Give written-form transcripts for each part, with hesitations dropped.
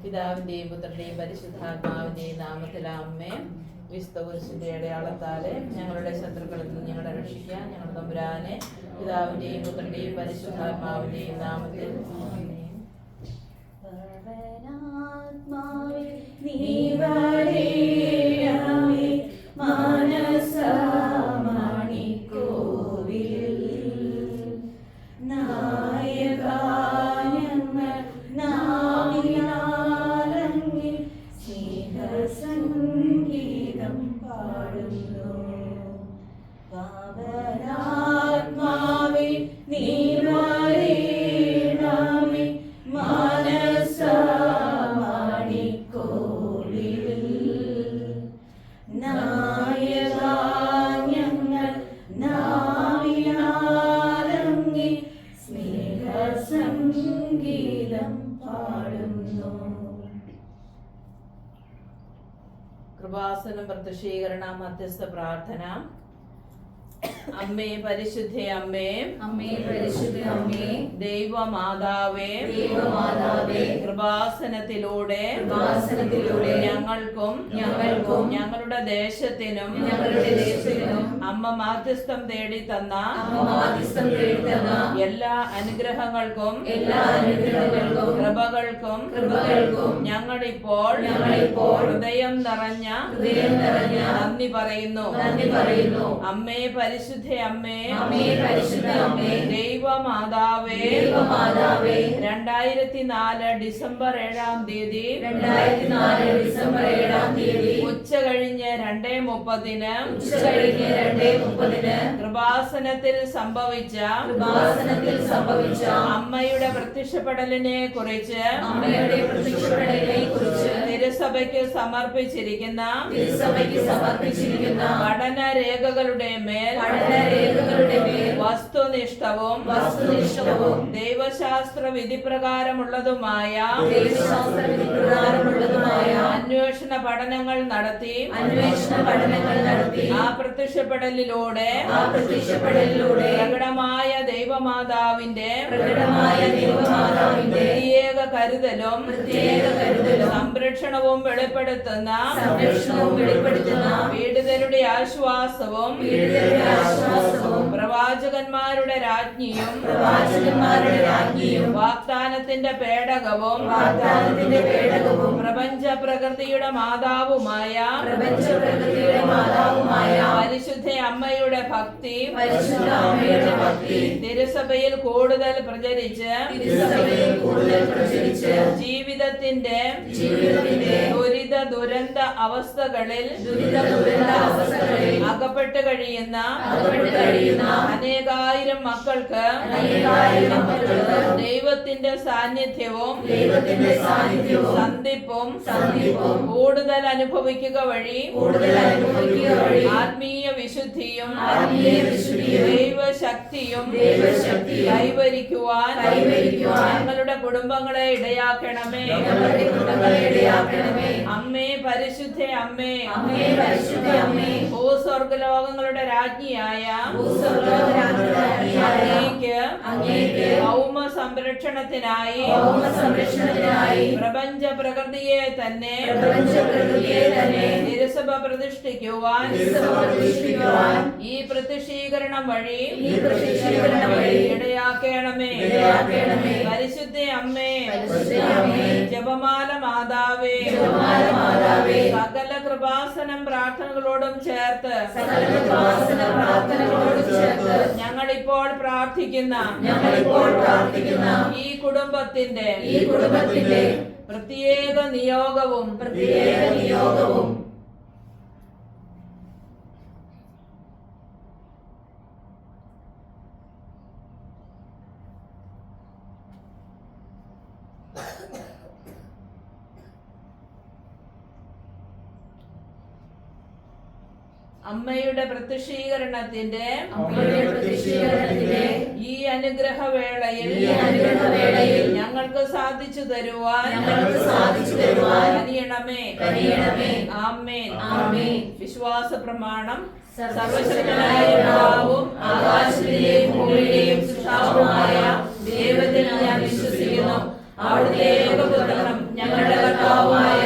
പിതാവിന്റെയും പുത്രന്റെയും പരിശുദ്ധാത്മാവിന്റെയും നാമത്തിൽ ആമേൻ. വിശുദ്ധ കുരിശിന്റെ അടയാളത്താലെ ഞങ്ങളുടെ ശത്രുക്കളിൽ നിന്ന് ഞങ്ങളെ രക്ഷിക്കാൻ ഞങ്ങളുടെ തമ്പുരാനെ പിതാവിന്റെയും പുത്രന്റെയും പരിശുദ്ധാത്മാവിന്റെയും നാമത്തിൽ കൃപാസനം പ്രത്യക്ഷീകരണ മധ്യസ്ഥ പ്രാർത്ഥന. അമ്മേ പരിശുദ്ധ അമ്മേ, അമ്മേ പരിശുദ്ധ അമ്മേ, ദൈവമാതാവേ, ദൈവമാതാവേ, കൃപാസനത്തിലൂടെ ഞങ്ങൾക്കും ഞങ്ങളുടെ ദേശത്തിനും അമ്മ മാധ്യസ്ഥം തേടി തന്ന എല്ലാ അനുഗ്രഹങ്ങൾക്കും കൃപകൾക്കും ഞങ്ങളിപ്പോൾ ഹൃദയം നിറഞ്ഞ നന്ദി പറയുന്നു. അമ്മേ പരിശുദ്ധ അമ്മേ, ദൈവമാതാവേ, 2004 ഡിസംബർ 7-ാം തീയതി ഉച്ച കഴിഞ്ഞ് 2:30 കൃപാസനത്തിൽ സംഭവിച്ച അമ്മയുടെ പ്രത്യക്ഷപ്പെടലിനെ കുറിച്ച് തിരുസഭയ്ക്ക് സമർപ്പിച്ചിരിക്കുന്ന പഠനരേഖകളുടെ മേൽ വസ്തുനിഷ്ഠവും ദൈവശാസ്ത്ര വിധിപ്രകാരമുള്ളതുമായ അന്വേഷണ പഠനങ്ങൾ നടത്തി ആ പ്രത്യക്ഷപ്പെടലിലൂടെ പ്രകടമായ ദൈവമാതാവിന്റെ പ്രത്യേക കരുതലും സംരക്ഷണവും വെളിപ്പെടുത്തുന്ന പീഡിതരുടെ ആശ്വാസവും പ്രവാചകന്മാരുടെ രാജ്ഞിയും വാഗ്ദാനത്തിന്റെ പേടകവും പ്രപഞ്ച പ്രകൃതിയുടെ മാതാവുമായ പരിശുദ്ധ അമ്മയുടെ ഭക്തി തിരുസഭയിൽ കൂടുതൽ പ്രചരിച്ച് ജീവിതത്തിന്റെ ദുരന്ത അവസ്ഥകളിൽ അകപ്പെട്ട് കഴിയുന്ന അനേകായിരം മക്കൾക്ക് ദൈവത്തിന്റെ സാന്നിധ്യവും സന്ധിപ്പും കൂടുതൽ അനുഭവിക്കുക വഴി ആത്മീയ വിശുദ്ധിയും ദൈവശക്തിയും കൈവരിക്കുവാൻ ഞങ്ങളുടെ കുടുംബങ്ങളെ ഇടയാക്കണമേ. അമ്മേ പരിശുദ്ധ അമ്മേ, ഭൂസ്വർഗലോകങ്ങളുടെ രാജ്ഞിയായ അങ്ങേക്ക് ഭൗമ സംരക്ഷണത്തിനായി പ്രപഞ്ച പ്രകൃതിയെ തന്നെ തിരുസഭ പ്രതിഷ്ഠിക്കുവാൻ ഈ പ്രത്യക്ഷീകരണം വഴി ഇടയാക്കണമേ. പരിശുദ്ധ അമ്മേ, ജപമാല മാതാവേ, സകല കൃപാസനം പ്രാർത്ഥനകളോടും ചേർത്ത് ഞങ്ങളിപ്പോൾ പ്രാർത്ഥിക്കുന്ന ഈ കുടുംബത്തിന്റെ പ്രത്യേക നിയോഗവും അമ്മയുടെ പ്രത്യക്ഷീകരണത്തിന്റെ ഈ അനുഗ്രഹവേളയിൽ ഞങ്ങൾക്ക് സാധിച്ചു തരുവാൻ കനിയണമേ. ആമേൻ. വിശ്വാസ പ്രമാണം. സർവശക്തനായ പിതാവും ആകാശത്തിന്റെയും ഭൂമിയുടെയും സൃഷ്ടാവുമായ ദൈവത്തിൽ ഞാൻ വിശ്വസിക്കുന്നു. അവിടുത്തെ ഏകപുത്രനും ഞങ്ങളുടെ കർത്താവുമായ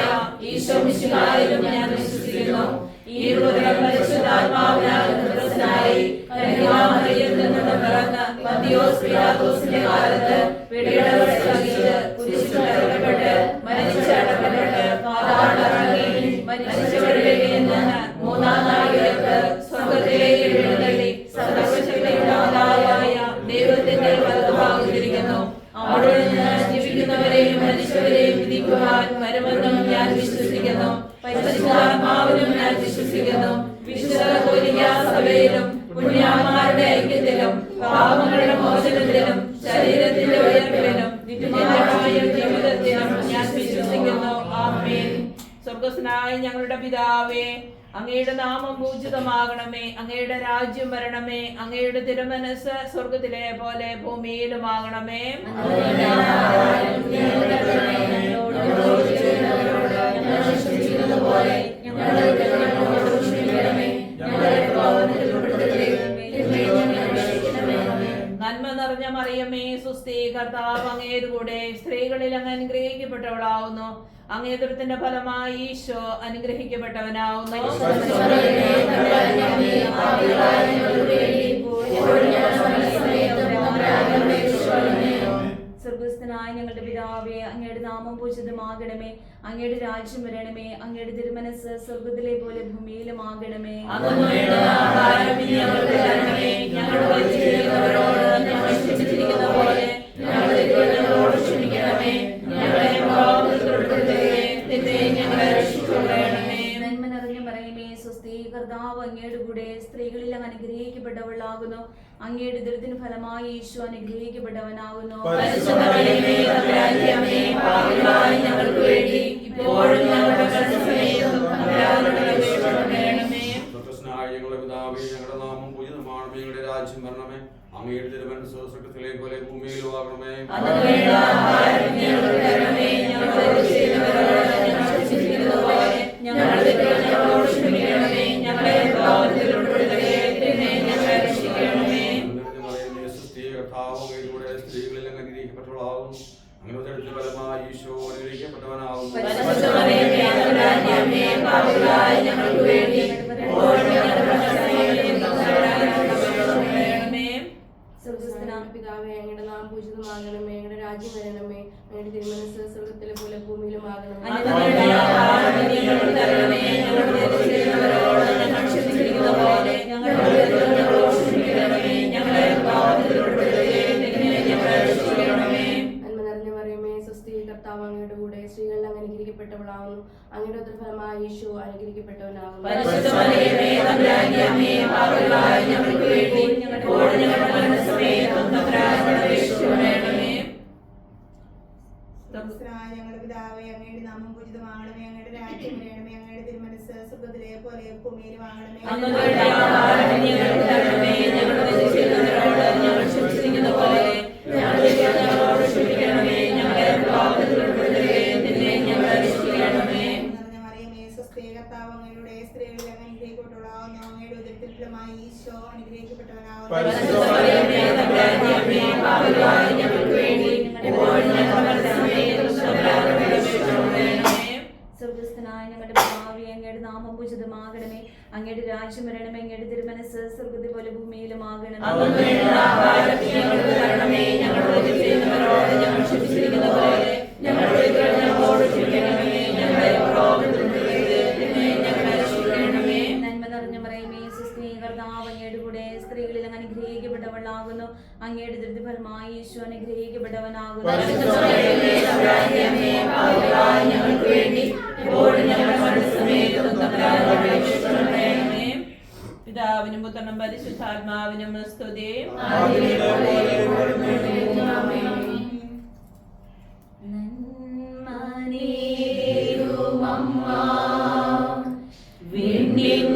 ഈശോ മിശിഹായിലും ഞാൻ വിശ്വസിക്കുന്നു. ഈ പുത്രൻ പരിശുദ്ധാത്മാവിനാൽ ഗർഭസ്ഥനായി കന്യകാമറിയത്തിൽ നിന്ന് പിറന്ന് പന്തിയോസ് പിലാത്തോസിന്റെ കാലത്ത് പീഡകൾ സഹിച്ച് കുരിശിൽ തറയ്ക്കപ്പെട്ട് മരിച്ചടക്കപ്പെട്ട് പാതാളമിറങ്ങി മരിച്ചവരിലേക്ക് നിന്ന് മൂന്നാം നാൾ ഉയർത്ത് സ്വർഗ്ഗത്തിലേക്ക് എഴുന്നള്ളി സർവ്വശക്തിയുള്ളവനായ ദൈവത്തിന്റെ വലതുഭാഗത്തിരിക്കുന്നു. അവിടെ നിന്ന് ജീവിക്കുന്നവരെയും മരിച്ചവരെയും വിധിക്കുവാൻ വരുമെന്നും ഞാൻ വിശ്വസിക്കുന്നു. പരിശുദ്ധാത്മാവിലും ഞാൻ വിശ്വസിക്കുന്നു. വിശുദ്ധ കത്തോലിക്കാ സഭയിലും പുണ്യാന്മാരുടെ ഐക്യത്തിലും പാപങ്ങളുടെ മോചനത്തിലും ശരീരത്തിന്റെ ഉയർപ്പിലും നിത്യമായ ജീവിതത്തിലും ഞാൻ വിശ്വസിക്കുന്നു. ആമേൻ. സ്വർഗ്ഗസ്ഥനായ ഞങ്ങളുടെ പിതാവേ, അങ്ങയുടെ നാമം പൂജിതമാകണമേ. അങ്ങയുടെ രാജ്യം വരണമേ. അങ്ങയുടെ തിരുമനസ് സ്വർഗ്ഗത്തിലെ പോലെ ഭൂമിയിലുമാകണമേ. നന്മ നിറഞ്ഞ മറിയമേ, സുസ്ഥി, കർത്താവ് അങ്ങയുടെ കൂടെ, സ്ത്രീകളിൽ അങ്ങ് അനുഗ്രഹിക്കപ്പെട്ടവളാവുന്നു. അങ്ങേ ദുരിതത്തിന്റെ ഫലമായി ഈശോ അനുഗ്രഹിക്കപ്പെട്ടവനാവുന്നു. സ്വർഗ്ഗസ്ഥനായ ഞങ്ങളുടെ പിതാവേ, അങ്ങയുടെ നാമം പൂജിതമാകണമേ. അങ്ങയുടെ രാജ്യം വരണമേ. അങ്ങയുടെ തിരുമനസ് സ്വർഗ്ഗത്തിലെ പോലെ ഭൂമിയിലുമാകണമേ. നന്മ നിറഞ്ഞ മറിയമേ, സ്വസ്തി, കർത്താവ് അങ്ങയുടെ കൂടെ, സ്ത്രീകളിൽ അങ്ങ് അനുഗ്രഹിക്കപ്പെട്ടവളാകുന്നു. അങ്ങയുടെ ദുരിതത്തിന് ഫലമായി ഈശോ അനുഗ്രഹിക്കപ്പെട്ടവനാകുന്നു. ഞങ്ങളുടെ നാമം പൂജിതമാകണമേ. ഞങ്ങളുടെ രാജ്യം വരണമേ. അങ്ങയുടെ തിരുമനസ് സ്വർഗ്ഗത്തിലെ പോലെ ഭൂമിയിലുമാകണമേ. സ്ത്രീകളിൽ അനുഗ്രഹിക്കപ്പെട്ടവളാകുന്നു. അങ്ങനെ ഉദരത്തിന്റെ ഫലമായി ഈശോ അനുഗ്രഹിക്കപ്പെട്ടവനാകുന്നു. പിതാവേ, അങ്ങയുടെ നാമം പൂജിതമാകണമേ. അങ്ങയുടെ രാജ്യം വരണമേ. അങ്ങയുടെ തിരുമനസ് സ്വർഗ്ഗത്തിലെ പോലെ ഭൂമിയിലുമാകണമേ. കർത്താവ് അങ്ങയുടെ കൂടെ, സ്ത്രീകളിൽ അങ്ങ് അനുഗ്രഹിക്കപ്പെട്ടവളാവുന്നു. അങ്ങയുടെ ഉദരഫലമായി ഈശോ അനുഗ്രഹിക്കപ്പെട്ടവനാകുന്നു. ഞങ്ങളുടെ പിതാവേ, അങ്ങയുടെ നാമം പൂജിതമാകണമേ. അങ്ങയുടെ രാജ്യം വരണമേ. അങ്ങയുടെ തിരുമനസ് സ്വർഗ്ഗത്തിലെ പോലെ ഭൂമിയിലുമാകണമേ. കർത്താവ് അങ്ങയുടെ സ്ത്രീകളിൽ അങ്ങ് അനുഗ്രഹിക്കപ്പെട്ടവളാകുന്നു. അങ്ങയുടെ ഉദരത്തിൻ ഫലമായി ഈശോ അനുഗ്രഹിക്കപ്പെട്ടവനാകുന്നു. സ്വർഗ്ഗസ്ഥനായ ഞങ്ങളുടെ പിതാവേ, അങ്ങയുടെ നാമം പൂജിതമാകണമേ. അങ്ങയുടെ രാജ്യം വരണമേ. അങ്ങയുടെ തിരുമനസ് സ്വർഗ്ഗത്തിൽ പോലെ ഭൂമിയിലുമാകണമേ. നന്മ നിറഞ്ഞ മറിയമേ, സുസ്ഥി, കർത്താവ് അങ്ങയുടെ കൂടെ, സ്ത്രീകളിൽ അങ്ങ് അനുഗ്രഹിക്കപ്പെട്ടവളാകുന്നു. അങ്ങയുടെ ദുരിതഫലമായി ഈശോ അനുഗ്രഹിക്കപ്പെട്ടവനാകുന്നു. പിതാവിനും പുത്രനും പരിശുദ്ധാത്മാവിനും സ്തുതി. വിണ്ണിൻ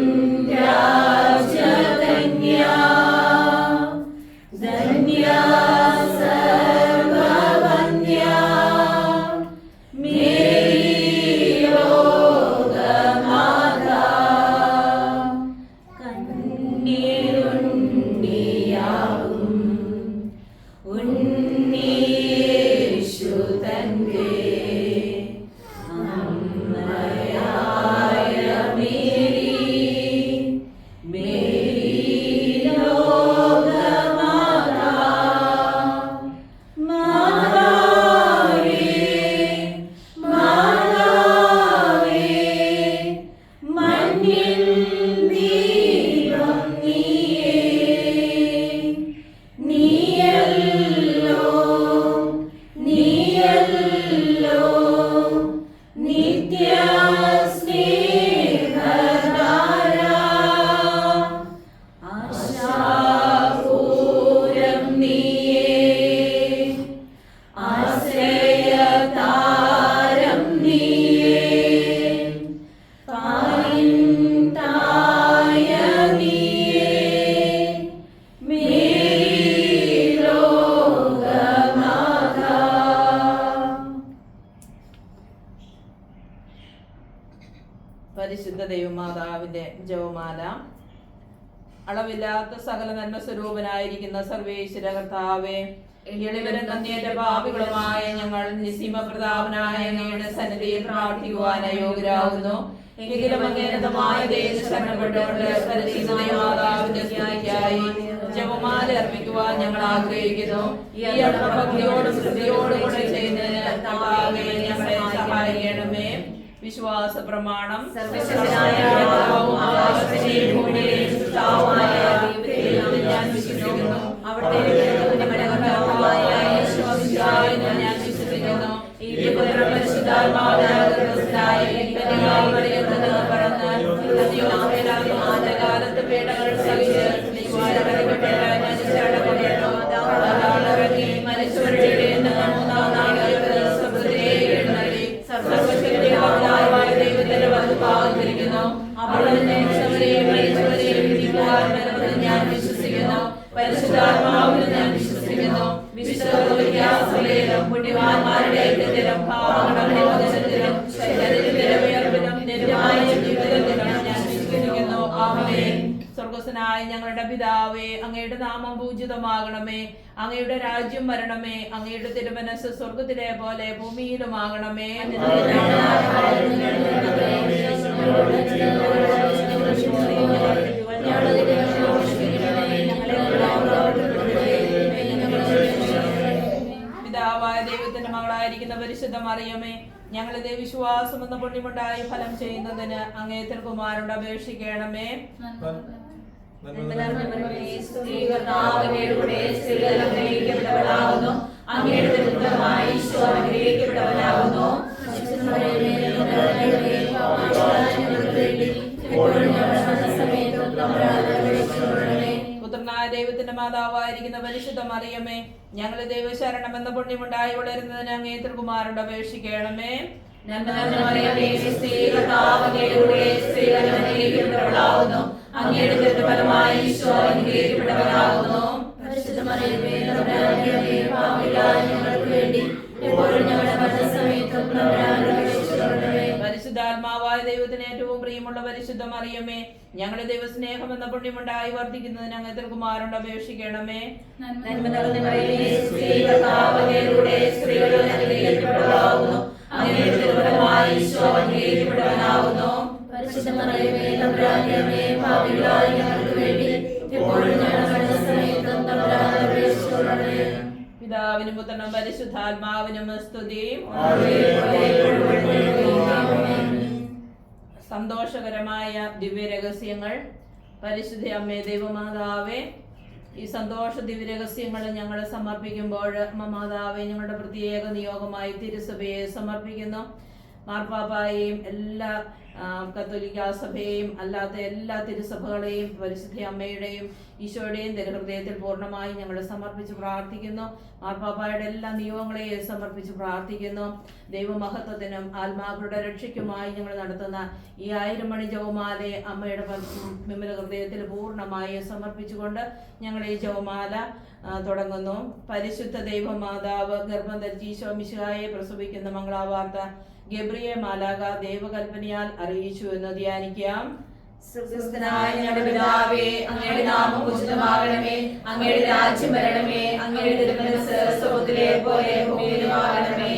പരിശുദ്ധ ദൈവമാതാവിന്റെ ജപമാല. അളവില്ലാത്ത സകല നന്മ സ്വരൂപനായിരിക്കുന്ന സർവേശ്വര കർത്താവേ, എളിവരും നന്ദിയേറ്റ പാപികളുമായ ഞങ്ങൾ നിസ്സീമപ്രതാപനായ അങ്ങയുടെ സന്നിധിയിൽ പ്രാർത്ഥിക്കുവാൻ അയോഗ്യരാകുന്നു. എങ്കിലും അങ്ങേരതമായ ദേശം ശരണപ്പെട്ടുകൊണ്ട് പരിശുദ്ധ ദൈവമാതാവിന്റെ സ്തുതിക്കായി ജപമാല അർപ്പിക്കുവാൻ ഞങ്ങൾ ആഗ്രഹിക്കുന്നു. ഈ ഭക്തിയോടും ശ്രദ്ധയോടും കൂടെ ചെയ്യുന്നതിന് കർത്താവേ ഞങ്ങളെ സഹായിക്കണമേ. വിശ്വാസ പ്രമാണം. സർവശക്തനായ പിതാവും ആകാശത്തെയും ഭൂമിയെയും സൃഷ്ടാവുമായ ദൈവത്തിൽ ഞാൻ വിശ്വസിക്കുന്നു. അവിടുത്തെ കർത്താവായ യേശുമിശിഹായിൽ ഞാൻ വിശ്വസിക്കുന്നു. ഈ പുത്രൻ പരിശുദ്ധാത്മാവിനാൽ ഗർഭസ്ഥനായി കന്യകയായി മറിയത്തിൽ നിന്ന് പിറന്ന് ആദ്യകാലത്ത് പീഡകൾ സഹിച്ച് ക്രൂശിക്കപ്പെട്ട് മരിച്ചടക്കപ്പെട്ടു. ഇറങ്ങി മരിച്ചവരുടെ ഇടയിൽ നിന്ന് മൂന്നാം നാൾ സ്വർഗ്ഗത്തിലേക്ക് എഴുന്നള്ളി സർവ്വശക്തനായ ദൈവത്തിന്റെ വലതുഭാഗത്തിരിക്കുന്നു. അവിടുന്ന് മരിച്ചവരെയും മരിച്ചവരെയും വിധിക്കുവാൻ വരുമെന്ന് ഞാൻ വിശ്വസിക്കുന്നു. പരിശുദ്ധാത്മാവിൽ ഞാൻ വിശ്വസിക്കുന്നു. വിശ്വാസത്തിലും പുണ്യവാന്മാരുടെ ഐക്യത്തിലും പാപങ്ങളുടെ മോചനത്തിലും ശരീരത്തിന്റെ ഉയർപ്പിലും നിത്യമായ ജീവിതത്തിലും ഞാൻ വിശ്വസിക്കുന്നു. ആമേൻ. സ്വർഗ്ഗസ്ഥനായ ഞങ്ങളുടെ പിതാവേ, അങ്ങയുടെ നാമം പൂജിതമാകണമേ. അങ്ങയുടെ രാജ്യം വരണമേ. അങ്ങയുടെ തിരുമനസ്സ് സ്വർഗ്ഗത്തിലെ പോലെ ഭൂമിയിലുമാകണമേ. പിതാവായ ദൈവത്തിന്റെ മകളായിരിക്കുന്ന പരിശുദ്ധ മറിയമേ, ഞങ്ങളിത് വിശ്വാസം എന്ന പുണ്യമുണ്ടായി ഫലം ചെയ്യുന്നതിന് അങ്ങേ തിരുകുമാരനോട് അപേക്ഷിക്കണമേ. പുത്രനായ ദൈവത്തിന്റെ മാതാവായിരിക്കുന്ന പരിശുദ്ധ മറിയമേ, ഞങ്ങളെ ദൈവശരണം എന്ന പുണ്യമുണ്ടായി വളരുന്നതിന് അങ്ങേ തിരുകുമാരനോട് അപേക്ഷിക്കണമേ. പരിശുദ്ധാത്മാവായ ദൈവത്തിന് ഏറ്റവും പ്രിയമുള്ള പരിശുദ്ധ മറിയമേ, ഞങ്ങളുടെ ദൈവസ്നേഹം എന്ന പുണ്യമുണ്ടായി വർദ്ധിക്കുന്നതിന് അങ്ങ് തിരുകുമാരനോട് അപേക്ഷിക്കണമേ. പിതാവിനും പുത്രനും പരിശുദ്ധാത്മാവിനും സ്തുതി. സന്തോഷകരമായ ദിവ്യരഹസ്യങ്ങൾ. പരിശുദ്ധ അമ്മേ ദൈവമാതാവേ, ഈ സന്തോഷ ദിവ്യരഹസ്യങ്ങൾ ഞങ്ങൾ സമർപ്പിക്കുമ്പോൾ മാതാവേ, ഞങ്ങളുടെ പ്രത്യേക നിയോഗമായി തിരുസഭയെ സമർപ്പിക്കുന്നു. മാർപ്പാപ്പായെയും എല്ലാ കത്തോലിക്ക സഭയെയും അല്ലാത്ത എല്ലാ തിരുസഭകളെയും പരിശുദ്ധ അമ്മയുടെയും ഈശോയുടെയും തിരുഹൃദയത്തിൽ പൂർണ്ണമായി ഞങ്ങൾ സമർപ്പിച്ച് പ്രാർത്ഥിക്കുന്നു. മാർപ്പാപ്പായുടെ എല്ലാ നിയോഗങ്ങളെയും സമർപ്പിച്ച് പ്രാർത്ഥിക്കുന്നു. ദൈവമഹത്വത്തിനും ആത്മാക്കളുടെ രക്ഷയ്ക്കുമായി ഞങ്ങൾ നടത്തുന്ന ഈ 1000 മണി ജപമാലയെ അമ്മയുടെ വിമല ഹൃദയത്തിൽ പൂർണ്ണമായി സമർപ്പിച്ചുകൊണ്ട് ഞങ്ങൾ ഈ ജപമാല തുടങ്ങുന്നു. പരിശുദ്ധ ദൈവമാതാവ് ഗർഭം ധരിച്ച് ഈശോ മിശിഹായെ പ്രസവിക്കുന്ന മംഗളാവാർത്ത ഗബ്രിയേൽ മാലാഖ ദൈവകൽപ്പനയാൽ അറിയിച്ചു എന്ന് ധ്യാനിക്കാം. സ്വർഗ്ഗസ്ഥനായ ഞങ്ങളുടെ പിതാവേ, അങ്ങയുടെ നാമം പൂജിതമാകണമേ. അങ്ങയുടെ രാജ്യം വരണമേ. അങ്ങയുടെ തിരുമനസ്സ് സ്വർഗ്ഗത്തിലെ പോലെ ഭൂമിയിലുമാകണമേ.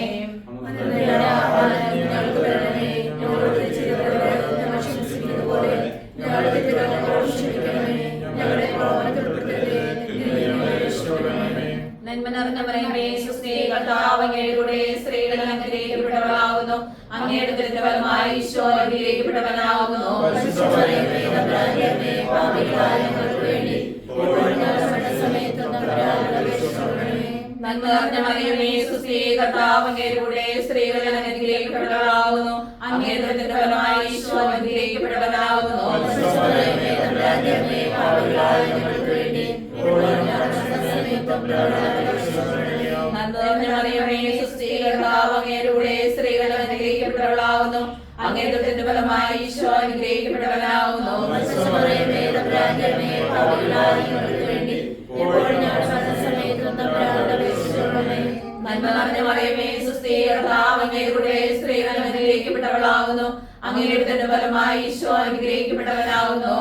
ഞങ്ങളുടെ ആഹാരം ഞങ്ങൾക്ക് തരണമേ. ഞങ്ങളോട് തെറ്റ് ചെയ്തവരോട് ഞങ്ങൾ ക്ഷമിച്ചിരിക്കുന്നത് പോലെ ഞങ്ങളുടെ തെറ്റുകൾ ഞങ്ങളോട് ക്ഷമിക്കണമേ. ഞങ്ങളെ പ്രലോഭനത്തിൽ ഉൾപ്പെടുത്തരുതേ. നന്മ നിറഞ്ഞ മറിയമേ, സ്വസ്തി, കർത്താവ് അങ്ങയുടെ കൂടെ സ്ത്രീകൾ അനുഗ്രഹിക്കപ്പെട്ടവളാകുന്നു. അങ്ങയുടെ ദുരിതഫലമായ ഈശോ അനുഗ്രഹിക്കപ്പെട്ടവനാകുന്നു. നന്മ നിറഞ്ഞ മറിയമേ, സ്വസ്തി, കർത്താവ് അങ്ങയുടെ കൂടെ സ്ത്രീകൾ അനുഗ്രഹിക്കപ്പെട്ടവളാകുന്നു. അങ്ങയുടെ ദുരിതഫലമായ ഈശോ അനുഗ്രഹിക്കപ്പെട്ടവനാകുന്നു. സ്ത്രീകൾ അനുഗ്രഹിക്കപ്പെട്ടവളാകുന്നു. അങ്ങയുടെ ഫലമായ ഈശോ അനുഗ്രഹിക്കപ്പെട്ടവനാകുന്നു. നന്മ നിറഞ്ഞ മറിയമേ, സുസ്ഥീ, കർത്താവ് അങ്ങയുടെ കൂടെ സ്ത്രീകൾ അനുഗ്രഹിക്കപ്പെട്ടവളാകുന്നു. അങ്ങയുടെ ഉദരത്തിന്റെ ഫലമായി ഈശോ അനുഗ്രഹിക്കപ്പെട്ടവനാകുന്നു.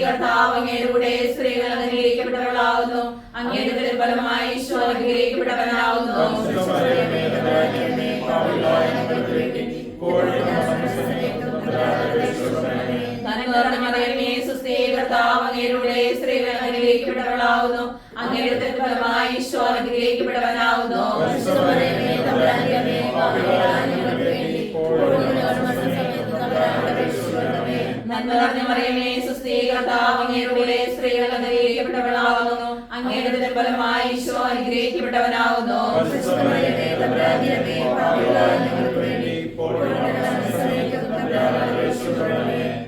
കർത്താവ് അങ്ങയുടെ കൂടെ സ്ത്രീകൾ അനുഗ്രഹിക്കപ്പെട്ടവളാകുന്നു. അങ്ങയുടെ ഉദരത്തിന്റെ ഫലമായി ഈശോ അനുഗ്രഹിക്കപ്പെട്ടവനാകുന്നു. കർത്താവ് അങ്ങയുടെ കൂടെ സ്ത്രീകൾ അനുഗ്രഹിക്കപ്പെട്ടവളാകുന്നു. അങ്ങയുടെ ഉദരത്തിന്റെ ഫലമായി ഈശോ അനുഗ്രഹിക്കപ്പെട്ടവനാകുന്നു. നന്മ നിറഞ്ഞ മറിയമേ സുസ്ഥി, കർത്താവ് അങ്ങയുടെ കൂടെ സ്ത്രീകൾ അനുഗ്രഹിക്കപ്പെട്ടവളാകുന്നു. അങ്ങയുടെ ഉദരത്തിന്റെ ഫലമായി ഈശോ അനുഗ്രഹിക്കപ്പെട്ടവനാകുന്നു.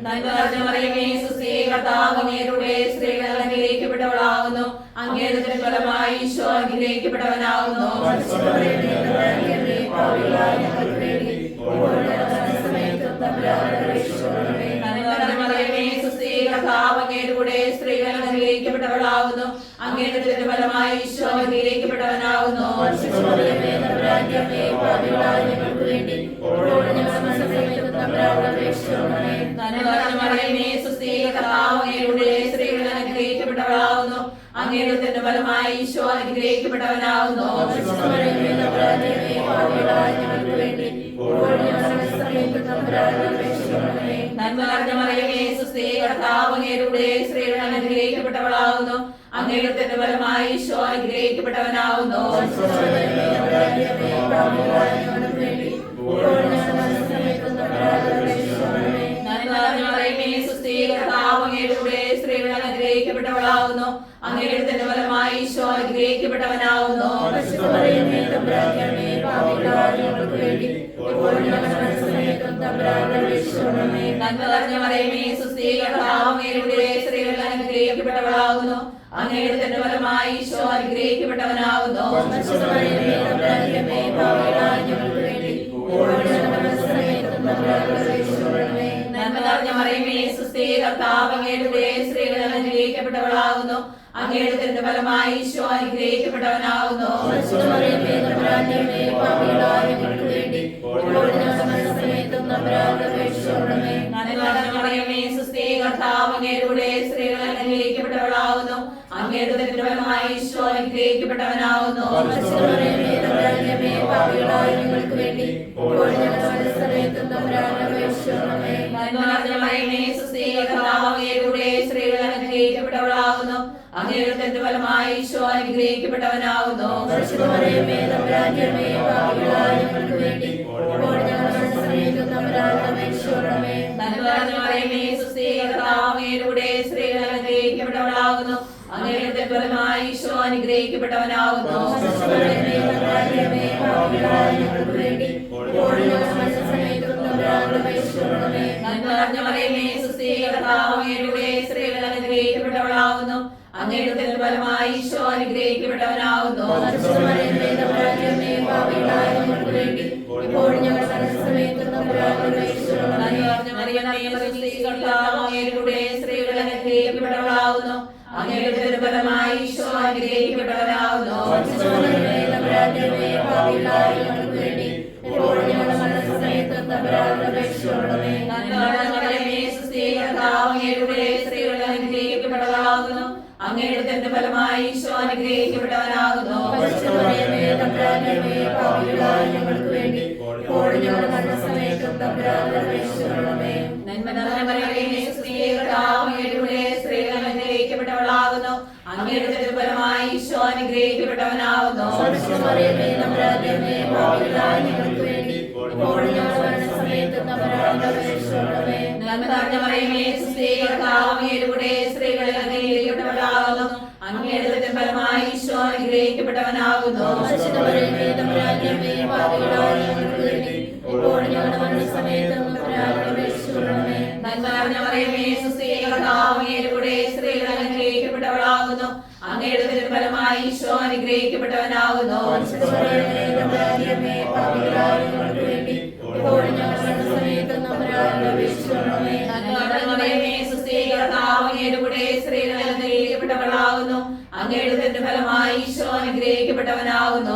നന്മ നിറഞ്ഞ മറിയമേ സുസ്ഥി, കർത്താവ് അങ്ങയുടെ കൂടെ സ്ത്രീകൾ അനുഗ്രഹിക്കപ്പെട്ടവളാകുന്നു. അങ്ങയുടെ ഉദരത്തിന്റെ ഫലമായി ഈശോ അനുഗ്രഹിക്കപ്പെട്ടവനാകുന്നു. കർത്താവ് അങ്ങയുടെ കൂടെ സ്ത്രീകൾ അനുഗ്രഹിക്കപ്പെട്ടവളാകുന്നു. അങ്ങയുടെ ഉദരത്തിന്റെ ഫലമായി ഈശോ അനുഗ്രഹിക്കപ്പെട്ടവനാകുന്നു. കർത്താവ് അങ്ങയുടെ സ്ത്രീകൾ അനുഗ്രഹിക്കപ്പെട്ടവളാകുന്നു. അങ്ങയുടെ ഉദരത്തിന്റെ ഫലമായി ഈശോ അനുഗ്രഹിക്കപ്പെട്ടവനാകുന്നു. നന്മ നിറഞ്ഞ മറിയമേ സുസ്ഥി, കർത്താവ് അങ്ങയുടെ കൂടെ സ്ത്രീകൾ അനുഗ്രഹിക്കപ്പെട്ടവളാകുന്നു. അങ്ങയുടെ ഉദരത്തിന്റെ ഫലമായി ഈശോ അനുഗ്രഹിക്കപ്പെട്ടവനാകുന്നു. നന്മ നിറഞ്ഞ മറിയമേ സുസ്ഥി, കർത്താവ് അങ്ങയുടെ കൂടെ സ്ത്രീകൾ അനുഗ്രഹിക്കപ്പെട്ടവളാകുന്നു. അങ്ങയുടെ ഉദരത്തിന്റെ ഫലമായി ഈശോ അനുഗ്രഹിക്കപ്പെട്ടവനാകുന്നു. നന്മ നിറഞ്ഞ മറിയമേ സുസ്ഥി, കർത്താവ് അങ്ങയുടെ കൂടെ സ്ത്രീകൾ അനുഗ്രഹിക്കപ്പെട്ടവളാകുന്നു. അങ്ങയുടെ ഉദരത്തിന്റെ ഫലമായി ഈശോ അനുഗ്രഹിക്കപ്പെട്ടവനാകുന്നു. നന്മ നിറഞ്ഞ മറിയമേ സുസ്ഥി, കർത്താവ് അങ്ങയുടെ കൂടെ സ്ത്രീകൾ അനുഗ്രഹിക്കപ്പെട്ടവളാകുന്നു. അങ്ങയുടെ ഉദരത്തിന്റെ ഫലമായി ഈശോ അനുഗ്രഹിക്കപ്പെട്ടവനാകുന്നു. മറിയമേ സുസ്ഥി, കർത്താവ് അങ്ങയുടെ കൂടെ സ്ത്രീകൾ അനുഗ്രഹിക്കപ്പെട്ടവളാകുന്നു. അങ്ങയുടെ ഉദരത്തിന്റെ ഫലമായി ഈശോ അനുഗ്രഹിക്കപ്പെട്ടവനാകുന്നു. മറിയമേ സുസ്ഥി, കർത്താവ് അങ്ങയുടെ കൂടെ സ്ത്രീകൾ അനുഗ്രഹിക്കപ്പെട്ടവളാകുന്നു. അങ്ങയുടെ ഉദരത്തിന്റെ ഫലമായി ഈശോ അനുഗ്രഹിക്കപ്പെട്ടവനാകുന്നു. മറിയമേ സുസ്ഥി, കർത്താവ് അങ്ങയുടെ കൂടെ സ്ത്രീകൾ അനുഗ്രഹിക്കപ്പെട്ടവളാകുന്നു. അങ്ങയുടെ ഉദരത്തിന്റെ ഫലമായി ഈശോ അനുഗ്രഹിക്കപ്പെട്ടവനാകുന്നു. മറിയമേ സുസ്ഥി, കർത്താവ് അങ്ങയുടെ കൂടെ സ്ത്രീകൾ അനുഗ്രഹിക്കപ്പെട്ടവളാകുന്നു. അങ്ങയുടെ ഉദരത്തിന്റെ ഫലമായി ഈശോ അനുഗ്രഹിക്കപ്പെട്ടവനാകുന്നു. അങ്ങയുടെ ഉദരത്തിന്റെ ഫലമായി ഈശോ അനുഗ്രഹിക്കപ്പെട്ടവനാകുന്നു. അങ്ങയുടെ ഉദരത്തിന്റെ ഫലമായി ഈശോ അനുഗ്രഹിക്കപ്പെട്ടവനാകുന്നു. നന്മ നിറഞ്ഞ മറിയമേ സുസ്ഥി, കർത്താവ് അങ്ങയുടെ കൂടെ സ്ത്രീകൾ അനുഗ്രഹിക്കപ്പെട്ടവളാകുന്നു. അങ്ങയുടെ ഉദരത്തിന്റെ ഫലമായി ഈശോ അനുഗ്രഹിക്കപ്പെട്ടവനാകുന്നു. നന്മ നിറഞ്ഞ മറിയമേ സുസ്ഥി, കർത്താവ് അങ്ങയുടെ കൂടെ സ്ത്രീകൾ അനുഗ്രഹിക്കപ്പെട്ടവളാകുന്നു. അങ്ങയുടെ ഉദരത്തിന്റെ ഫലമായി ഈശോ അനുഗ്രഹിക്കപ്പെട്ടവനാകുന്നു. നന്മ നിറഞ്ഞ മറിയമേ സുസ്ഥി, കർത്താവ് അങ്ങയുടെ കൂടെ സ്ത്രീകൾ അനുഗ്രഹിക്കപ്പെട്ടവളാകുന്നു. അങ്ങയുടെ ഉദരത്തിന്റെ ഫലമായി ഈശോ അനുഗ്രഹിക്കപ്പെട്ടവനാകുന്നു. നന്മ നിറഞ്ഞ മറിയമേ സുസ്ഥി, കർത്താവ് അങ്ങയുടെ കൂടെ സ്ത്രീകൾ അനുഗ്രഹിക്കപ്പെട്ടവളാകുന്നു. അങ്ങയുടെ ഉദരത്തിന്റെ ഫലമായി ഈശോ അനുഗ്രഹിക്കപ്പെട്ടവനാകുന്നു.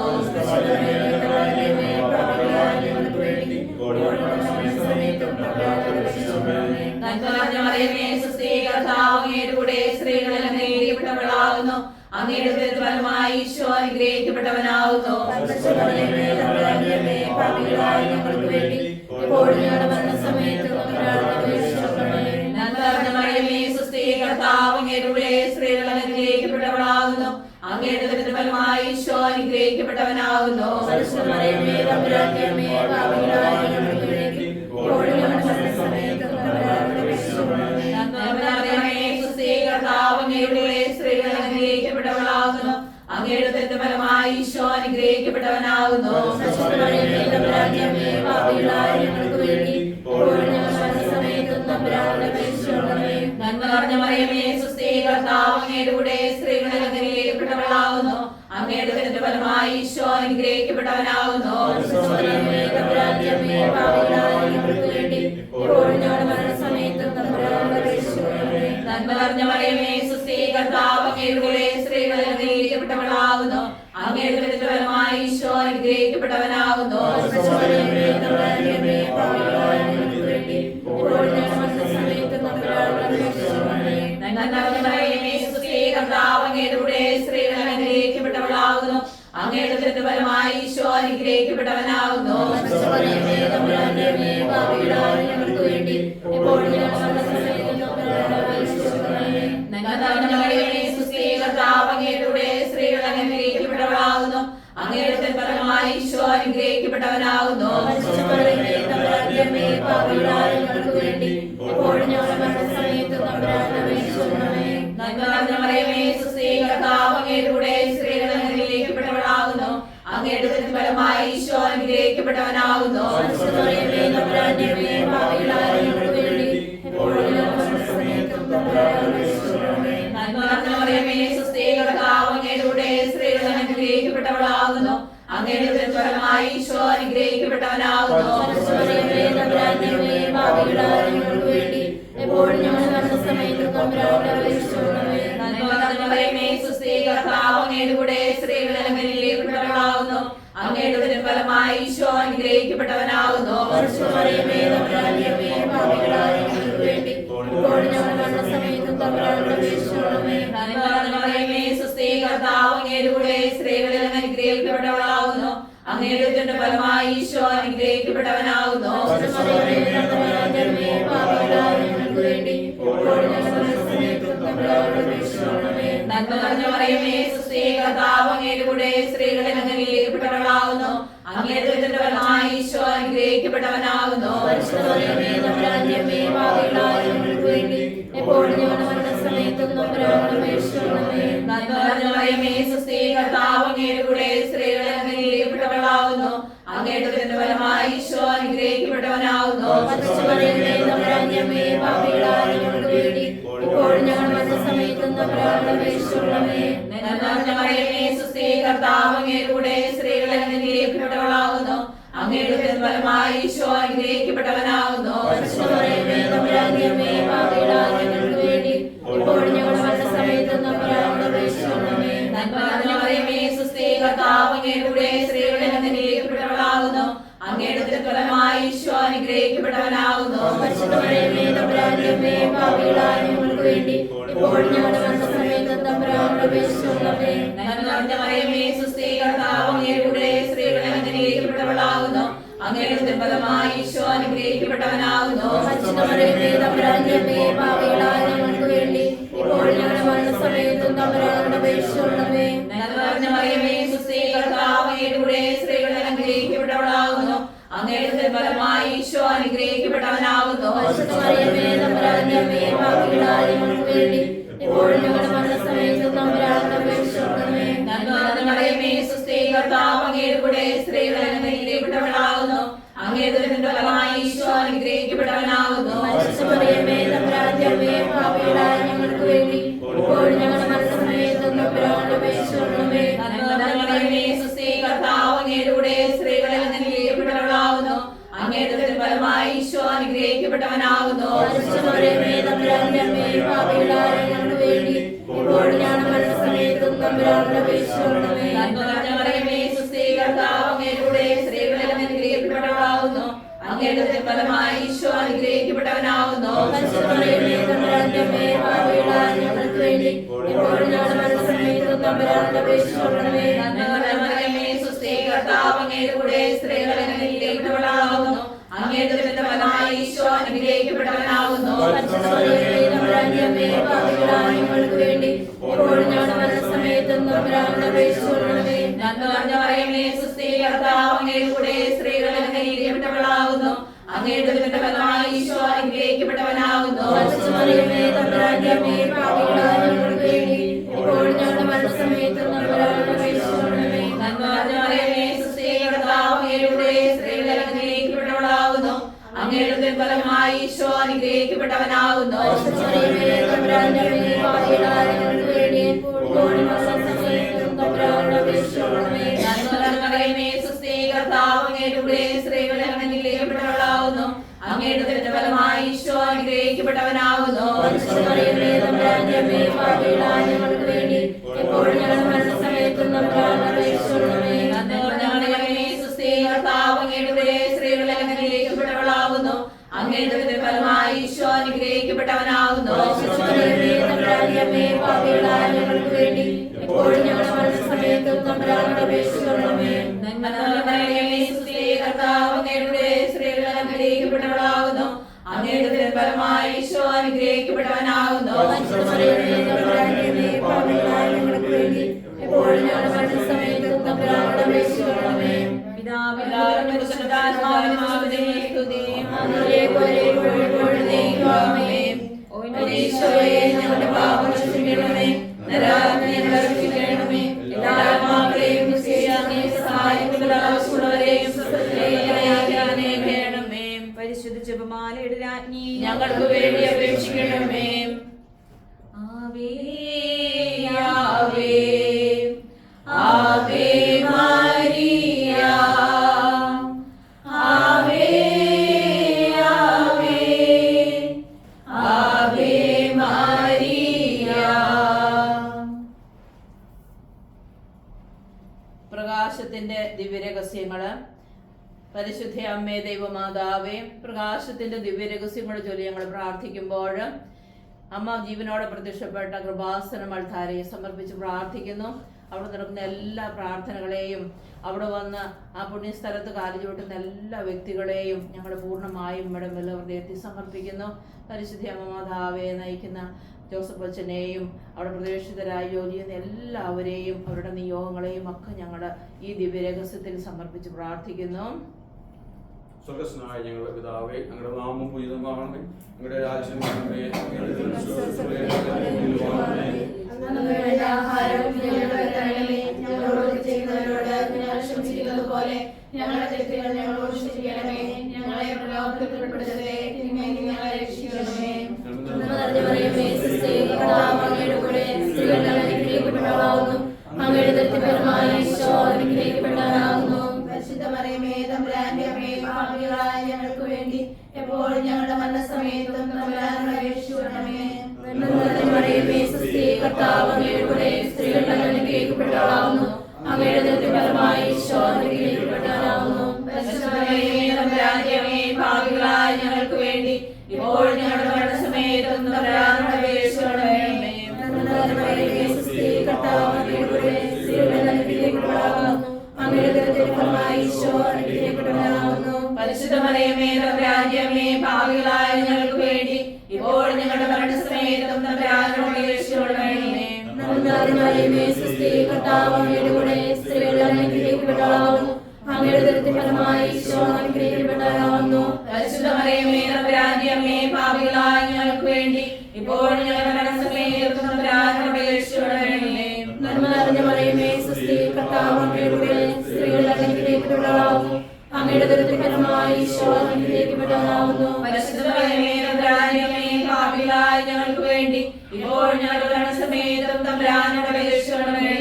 നന്മ നിറഞ്ഞ മറിയമേ സ്വസ്തി, കർത്താവ് അങ്ങയുടെ കൂടെ സ്ത്രീകളിൽ അനുഗ്രഹിക്കപ്പെട്ടവളാകുന്നു. അങ്ങയുടെ ഉദരത്തിന്റെ ഫലമായി ഈശോ അനുഗ്രഹിക്കപ്പെട്ടവനാകുന്നു. നന്മ നിറഞ്ഞ മറിയമേ സ്വസ്തി, കർത്താവ് അങ്ങയുടെ കൂടെ സ്ത്രീകളിൽ അനുഗ്രഹിക്കപ്പെട്ടവളാകുന്നു. അങ്ങയുടെ ഉദരത്തിന്റെ ഫലമായി ഈശോ അനുഗ്രഹിക്കപ്പെട്ടവനാകുന്നു. കർത്താവ് അങ്ങയുടെ കൂടെ സ്ത്രീകളിൽ അനുഗ്രഹിക്കപ്പെട്ടവളാകുന്നു. അങ്ങയുടെ ഉദരത്തിന്റെ ഫലമായി ഈശോ അനുഗ്രഹിക്കപ്പെട്ടവനാകുന്നു. നന്മ നിറഞ്ഞ മറിയമേ സ്വസ്തി, കർത്താവ് അങ്ങയുടെ കൂടെ സ്ത്രീകളിൽ അനുഗ്രഹിക്കപ്പെട്ടവളാകുന്നു. അങ്ങയുടെ ഉദരത്തിന്റെ ഫലമായി ഈശോ അനുഗ്രഹിക്കപ്പെട്ടവനാകുന്നു. നന്മ നിറഞ്ഞ മറിയമേ സ്വസ്തി, കർത്താവ് അങ്ങയുടെ കൂടെ സ്ത്രീകളിൽ അനുഗ്രഹിക്കപ്പെട്ടവളാകുന്നു. അങ്ങയുടെ ഉദരത്തിന്റെ ഫലമായി ഈശോ അനുഗ്രഹിക്കപ്പെട്ടവനാകുന്നു. നന്മ നിറഞ്ഞ മറിയമേ സ്വസ്തി, കർത്താവ് അങ്ങയുടെ കൂടെ സ്ത്രീകളിൽ അനുഗ്രഹിക്കപ്പെട്ടവളാകുന്നു. അങ്ങയുടെ ഉദരത്തിന്റെ ഫലമായി ഈശോ അനുഗ്രഹിക്കപ്പെട്ടവനാകുന്നു. നന്മ നിറഞ്ഞ മറിയമേ സ്വസ്തി, കർത്താവ് അങ്ങയുടെ കൂടെ സ്ത്രീകളിൽ അനുഗ്രഹിക്കപ്പെട്ടവളാകുന്നു. അങ്ങയുടെ ഉദരത്തിന്റെ ഫലമായി ഈശോ അനുഗ്രഹിക്കപ്പെട്ടവനാകുന്നു. നന്മ നിറഞ്ഞ മറിയമേ സ്വസ്തി, കർത്താവ് അങ്ങയുടെ കൂടെ സ്ത്രീകളിൽ അനുഗ്രഹിക്കപ്പെട്ടവളാകുന്നു. അങ്ങയുടെ ഉദരത്തിന്റെ ഫലമായി ഈശോ അനുഗ്രഹിക്കപ്പെട്ടവനാകുന്നു. നന്മ നിറഞ്ഞ മറിയമേ സ്വസ്തി, കർത്താവ് അങ്ങയുടെ കൂടെ സ്ത്രീകളിൽ അനുഗ്രഹിക്കപ്പെട്ടവളാകുന്നു. അങ്ങയുടെ ഉദരത്തിന്റെ ഫലമായി ഈശോ അനുഗ്രഹിക്കപ്പെട്ടവനാകുന്നു. നന്മ നിറഞ്ഞ മറിയമേ സ്വസ്തി, കർത്താവ് അങ്ങയുടെ കൂടെ സ്ത്രീകളിൽ അനുഗ്രഹിക്കപ്പെട്ടവളാകുന്നു. അങ്ങയുടെ ഉദരത്തിന്റെ ഫലമായി ഈശോ അനുഗ്രഹിക്കപ്പെട്ടവനാകുന്നു. നന്മ നിറഞ്ഞ മറിയമേ സ്വസ്തി, കർത്താവ് അങ്ങയുടെ കൂടെ സ്ത്രീകളിൽ അനുഗ്രഹിക്കപ്പെട്ടവളാകുന്നു. അങ്ങയുടെ ഉദരത്തിന്റെ ഫലമായി ഈശോ അനുഗ്രഹിക്കപ്പെട്ടവനാകുന്നു. നന്മ നിറഞ്ഞ മറിയമേ സ്വസ്തി, കർത്താവ് അങ്ങയുടെ കൂടെ സ്ത്രീകളിൽ അനുഗ്രഹിക്കപ്പെട്ടവളാകുന്നു. അങ്ങയുടെ ഉദരത്തിന്റെ ഫലമായി ഈശോ അനുഗ്രഹിക്കപ്പെട്ടവനാകുന്നു. നന്മ നിറഞ്ഞ മറിയമേ സ്വസ്തി, കർത്താവ് അങ്ങയുടെ കൂടെ സ്ത്രീകളിൽ അനുഗ്രഹിക്കപ്പെട്ടവളാകുന്നു. അങ്ങയുടെ ഉദരത്തിന്റെ ഫലമായി ഈശോ അനുഗ്രഹിക്കപ്പെട്ടവനാകുന്നു. നന്മ നിറഞ്ഞ മറിയമേ സ്വസ്തി, കർത്താവ് അങ്ങയുടെ കൂടെ സ്ത്രീകളിൽ അനുഗ്രഹിക്കപ്പെട്ടവളാകുന്നു. അങ്ങയുടെ ഉദരത്തിന്റെ ഫലമായി ഈശോ അനുഗ്രഹിക്കപ്പെട്ടവനാകുന്നു. നന്മ നിറഞ്ഞ മറിയമേ സ്വസ്തി, കർത്താവ് അങ്ങയുടെ കൂടെ സ്ത്രീകളിൽ അനുഗ്രഹിക്കപ്പെട്ടവളാകുന്നു. അങ്ങയുടെ ഉദരത്തിന്റെ ഫലമായി ഈശോ അനുഗ്രഹിക്കപ്പെട്ടവനാകുന്നു. നന്മ നിറഞ്ഞ മറിയമേ സ്വസ്തി, കർത്താവ് അങ്ങയുടെ കൂടെ സ്ത്രീകളിൽ അനുഗ്രഹിക്കപ്പെട്ടവളാകുന്നു. അങ്ങയുടെ ഉദരത്തിന്റെ ഫലമായി ഈശോ അനുഗ്രഹിക്കപ്പെട്ടവനാകുന്നു. നന്മ നിറഞ്ഞ മറിയമേ സ്വസ്തി, കർത്താവ് അങ്ങയുടെ കൂടെ സ്ത്രീകളിൽ അനുഗ്രഹിക്കപ്പെട്ടവളാകുന്നു. അങ്ങയുടെ ഉദരത്തിന്റെ ഫലമായി ഈശോ അനുഗ്രഹിക്കപ്പെട്ടവനാകുന്നു. നന്മ നിറഞ്ഞ മറിയമേ സ്വസ്തി, കർത്താവ് അങ്ങയുടെ കൂടെ സ്ത്രീകളിൽ അനുഗ്രഹിക്കപ്പെട്ടവളാകുന്നു. അങ്ങയുടെ ഉദരത്തിന്റെ ഫലമായി ഈശോ അനുഗ്രഹിക്കപ്പെട്ടവനാകുന്നു. നന്മ നിറഞ്ഞ മറിയമേ സ്വസ്തി, കർത്താവ് അങ്ങയുടെ കൂടെ സ്ത്രീകളിൽ അനുഗ്രഹിക്കപ്പെട്ടവളാകുന്നു. അങ്ങയുടെ ഉദരത്തിന്റെ ഫലമായി ഈശോ അനുഗ്രഹിക്കപ്പെട്ടവനാകുന്നു. നന്മ നിറഞ്ഞ മറിയമേ സ്വസ്തി, കർത്താവ് അങ്ങയുടെ കൂടെ സ്ത്രീകളിൽ അനുഗ്രഹിക്കപ്പെട്ടവളാകുന്നു. അങ്ങയുടെ ഉദരത്തിന്റെ ഫലമായി ഈശോ അനുഗ്രഹിക്കപ്പെട്ടവനാകുന്നു. തമ്പുരാനോട് അപേക്ഷിച്ചുകൊള്ളണമേ. നന്മ നിറഞ്ഞ മറിയമേ, സുസ്ഥി, കർത്താവ് അങ്ങയുടെ സ്ത്രീകളിൽ അങ്ങ് അനുഗ്രഹിക്കപ്പെട്ടവളാകുന്നു. അങ്ങയുടെ ഫലമായി ഈശോ അനുഗ്രഹിക്കപ്പെട്ടവനാകുന്നു. പരിശുദ്ധ മറിയമേ, തമ്പുരാന്റെ അമ്മേ, പാപികളായ ഞങ്ങൾക്ക് വേണ്ടി ഇപ്പോഴും ഞങ്ങളുടെ മരണസമയത്തും തമ്പുരാനോട് അപേക്ഷിച്ചുകൊള്ളണമേ. നന്മ നിറഞ്ഞ മറിയമേ, സുസ്ഥി, കർത്താവ് അങ്ങയുടെ കൂടെ സ്ത്രീകളിൽ അങ്ങ് അനുഗ്രഹിക്കപ്പെട്ടവളാകുന്നു. അങ്ങയുടെ ഫലമായി ഈശോ അനുഗ്രഹിക്കപ്പെട്ടവനാകുന്നു. പരിശുദ്ധ മറിയമേ, തമ്പുരാന്റെ അമ്മേ, പാപികളായ ഞങ്ങൾക്ക് വേണ്ടി ഇപ്പോഴും ഞങ്ങളുടെ മരണസമയത്തും തമ്പുരാനോട് അപേക്ഷിച്ചുകൊള്ളണമേ. നന്മ നിറഞ്ഞ മറിയമേ, സുസ്ഥി, കർത്താവ് അങ്ങയുടെ കൂടെ സ്ത്രീകളിൽ അങ്ങ് അനുഗ്രഹിക്കപ്പെട്ടവളാകുന്നു. അങ്ങയുടെ ഫലമായി ഈശോ അനുഗ്രഹിക്കപ്പെട്ടവനാകുന്നു. പരിശുദ്ധ മറിയമേ, തമ്പുരാന്റെ അമ്മേ, പാപികളായ ഞങ്ങൾക്ക് വേണ്ടി ഇപ്പോഴും ഞങ്ങളുടെ മരണസമയത്തും തമ്പുരാനോട് അപേക്ഷിച്ചുകൊള്ളണമേ. നന്മ നിറഞ്ഞ മറിയമേ, സുസ്ഥി, കർത്താവ് അങ്ങയുടെ കൂടെ സ്ത്രീകളിൽ അങ്ങ് അനുഗ്രഹിക്കപ്പെട്ടവളാകുന്നു. അങ്ങയുടെ ഫലമായി ഈശോ അനുഗ്രഹിക്കപ്പെട്ടവനാകുന്നു. പരിശുദ്ധ മറിയമേ, തമ്പുരാന്റെ അമ്മേ, പാപികളായ ഞങ്ങൾക്ക് വേണ്ടി ഇപ്പോഴും മരണസമയത്തും തമ്പുരാനോട് അപേക്ഷിച്ചുകൊള്ളണമേ. നന്മ നിറഞ്ഞ മറിയമേ, സുസ്ഥി, കർത്താവ് അങ്ങയുടെ കൂടെ സ്ത്രീകളിൽ അങ്ങ് അനുഗ്രഹിക്കപ്പെട്ടവളാകുന്നു. അങ്ങയുടെ ഫലമായി ഈശോ അനുഗ്രഹിക്കപ്പെട്ടവനാകുന്നു. പരിശുദ്ധ മറിയമേ, തമ്പുരാന്റെ അമ്മേ, പാപികളായ ഞങ്ങൾക്ക് വേണ്ടി ഇപ്പോഴും ഞങ്ങളുടെ മരണസമയത്തും തമ്പുരാനോട് അപേക്ഷിച്ചുകൊള്ളണമേ. നന്മ നിറഞ്ഞ മറിയമേ, സുസ്ഥി, കർത്താവ് അങ്ങയുടെ കൂടെ സ്ത്രീകളിൽ അങ്ങ് അനുഗ്രഹിക്കപ്പെട്ടവളാകുന്നു. അങ്ങയുടെ ഫലമായി ഈശോ അനുഗ്രഹിക്കപ്പെട്ടവനാകുന്നു. പരിശുദ്ധ മറിയമേ, തമ്പുരാന്റെ അമ്മേ, പാപികളായ ഞങ്ങൾക്ക് വേണ്ടി ഇപ്പോഴും ഞങ്ങളുടെ മരണസമയത്തും തമ്പുരാനോട് അപേക്ഷിച്ചുകൊള്ളണമേ. നന്മ നിറഞ്ഞ മറിയമേ, സുസ്ഥി, കർത്താവ് അങ്ങയുടെ കൂടെ സ്ത്രീകളിൽ അങ്ങ് അനുഗ്രഹിക്കപ്പെട്ടവളാകുന്നു. അങ്ങയുടെ ഫലമായി ഈശോ അനുഗ്രഹിക്കപ്പെട്ടവനാകുന്നു. പരിശുദ്ധ മറിയമേ, തമ്പുരാന്റെ അമ്മേ, പാപികളായ ഞങ്ങൾക്ക് വേണ്ടി ഇപ്പോഴും ഞങ്ങളുടെ മരണസമയത്തും തമ്പുരാനോട് അപേക്ഷിച്ചുകൊള്ളണമേ. പിതാവിനും പരിശുദ്ധാത്മാവിനും സ്തുതി. പോലെ ഇപ്പോഴും ദൈവമേ. ഈശോയെ, ഞങ്ങളുടെ പാപങ്ങൾ ക്ഷമിക്കണമേ. നരകാഗ്നി ഞങ്ങളെ രക്ഷിക്കണമേ. എല്ലാ ആത്മാക്കളെയും സഹായിക്കുന്നതിൽ ആവശ്യമുള്ളവരെയും സ്വസ്ഥതയിലാക്കണമേ. പരിശുദ്ധ ജപമാലയുടെ രാജ്ഞി ഞങ്ങൾക്ക് വേണ്ടി അപേക്ഷിക്കണമേ. ആവേ ആവേ ആവേ മരിയ, ആവേ ആവേ ആവേ മരിയ. പ്രകാശത്തിന്റെ ദിവ്യരഹസ്യങ്ങള്. പരിശുദ്ധ അമ്മേ, ദൈവമാതാവേ, പ്രകാശത്തിന്റെ ദിവ്യരഹസ്യങ്ങൾ ചൊല്ലി ഞങ്ങൾ പ്രാർത്ഥിക്കുമ്പോൾ അമ്മ ജീവനോടെ പ്രത്യക്ഷപ്പെട്ട കൃപാസന അൾത്താരയെ സമർപ്പിച്ച് പ്രാർത്ഥിക്കുന്നു. അവിടെ നടക്കുന്ന എല്ലാ പ്രാർത്ഥനകളെയും, അവിടെ വന്ന് ആ പുണ്യസ്ഥലത്ത് കാലു ചൂട്ടുന്ന എല്ലാ വ്യക്തികളെയും ഞങ്ങൾ പൂർണ്ണമായും ഇവിടെ ഹൃദയത്തിൽ സമർപ്പിക്കുന്നു. പരിശുദ്ധ അമ്മ മാതാവെ നയിക്കുന്ന ജോസഫ് അച്ഛനെയും അവിടെ പ്രദേശിതരായി ജോലി ചെയ്യുന്ന എല്ലാവരെയും അവരുടെ നിയോഗങ്ങളെയും ഒക്കെ ഞങ്ങൾ ഈ ദിവ്യരഹസ്യത്തിൽ സമർപ്പിച്ച് പ്രാർത്ഥിക്കുന്നു. സ്വർഗസ്നായ ഞങ്ങളുടെ പിതാവേ, ഞങ്ങളുടെ നാമം പൂജിതമാകണമേ. ഞങ്ങളുടെ രാജ്യം വരണമേ. അങ്ങയുടെ തിരുമനസ്സുപോലെ വേണ്ട ആഹാരം ഞങ്ങൾക്ക് തരണമേ. ഞങ്ങളോട് ചെയ്യുന്നവരോട് ഞങ്ങൾ ക്ഷമിച്ചിരിക്കുന്നത് പോലെ ഞങ്ങളുടെ തെറ്റുകൾ ഞങ്ങളോട് ക്ഷമിക്കണമേ. ഞങ്ങളെ പ്രലോഭനത്തിൽ ഉൾപ്പെടുത്തരുതേ, തിന്മയിൽ നിന്ന് ഞങ്ങളെ രക്ഷിക്കണമേ. നന്മ നിറഞ്ഞ മറിയമേ, സുസ്ഥി, കർത്താവ് അങ്ങയുടെ കൂടെ സ്ത്രീകൾ അനുഗ്രഹിക്കപ്പെട്ടവളാകുന്നു. അങ്ങയുടെ ഫലമായി ഈശോ അനുഗ്രഹിക്കപ്പെട്ടവനാകുന്നു. പരിശുദ്ധ മറിയമേ, തമ്പുരാന്റെ അമ്മേ, പാപികളായ ഞങ്ങൾക്ക് വേണ്ടി എപ്പോഴും ഞങ്ങളുടെ മരണസമയത്തും തമ്പുരാനോട് അപേക്ഷിച്ചുകൊള്ളണമേ. നന്മ നിറഞ്ഞ മറിയമേ, സുസ്ഥി, കർത്താവ് അങ്ങയുടെ കൂടെ സ്ത്രീകൾ അനുഗ്രഹിക്കപ്പെട്ടവളാകുന്നു. അങ്ങയുടെ ഫലമായി ഈശോ അനുഗ്രഹിക്കപ്പെട്ടവനാകുന്നു. പരിശുദ്ധ മറിയമേ, തമ്പുരാന്റെ അമ്മേ, പാപികളായ ഞങ്ങൾക്ക് വേണ്ടി ഇപ്പോഴും ഞങ്ങളുടെ മരണസമയത്തും തമ്പുരാനോട് അപേക്ഷിച്ചുകൊള്ളണമേ. നന്മ നിറഞ്ഞ മറിയമേ, സുസ്ഥി, കർത്താവ് അങ്ങയുടെ കൂടെ സ്ത്രീകൾ അനുഗ്രഹിക്കപ്പെട്ടവളാകുന്നു. അങ്ങയുടെ ഫലമായി ഈശോ അനുഗ്രഹിക്കപ്പെട്ടവനാകുന്നു. പരിശുദ്ധ മറിയമേ, തമ്പുരാന്റെ അമ്മേ, പാപികളായ ഞങ്ങൾക്ക് വേണ്ടി ഇപ്പോഴും ഞങ്ങളുടെ മരണസമയത്തും തമ്പുരാനോട് അപേക്ഷിച്ചുകൊള്ളണമേ. നന്മ നിറഞ്ഞ മറിയമേ, സുസ്ഥി, കർത്താവ് അങ്ങയുടെ കൂടെ സ്ത്രീകൾ അനുഗ്രഹിക്കപ്പെട്ടവളാകുന്നു. അങ്ങയുടെ ഫലമായി ഈശോ അനുഗ്രഹിക്കപ്പെട്ടവനാകുന്നു. പരിശുദ്ധ മറിയമേ, തമ്പുരാന്റെ അമ്മേ, പാപികളായ ഞങ്ങൾക്ക് വേണ്ടി ഇപ്പോഴും ഞങ്ങളുടെ മരണസമയത്തും തമ്പുരാനോട് അപേക്ഷിച്ചുകൊള്ളണമേ. നന്മ നിറഞ്ഞ മറിയമേ, സുസ്ഥി, കർത്താവ് അങ്ങയുടെ കൂടെ സ്ത്രീകൾ അനുഗ്രഹിക്കപ്പെട്ടവളാകുന്നു. അങ്ങയുടെ ഫലമായി ഈശോ അനുഗ്രഹിക്കപ്പെട്ടവനാകുന്നു. പരിശുദ്ധ മറിയമേ, തമ്പുരാന്റെ അമ്മേ, പാപികളായ ഞങ്ങൾക്ക് വേണ്ടി ഇപ്പോഴും ഞങ്ങളുടെ മരണസമയത്തും തമ്പുരാനോട് അപേക്ഷിച്ചുകൊള്ളണമേ.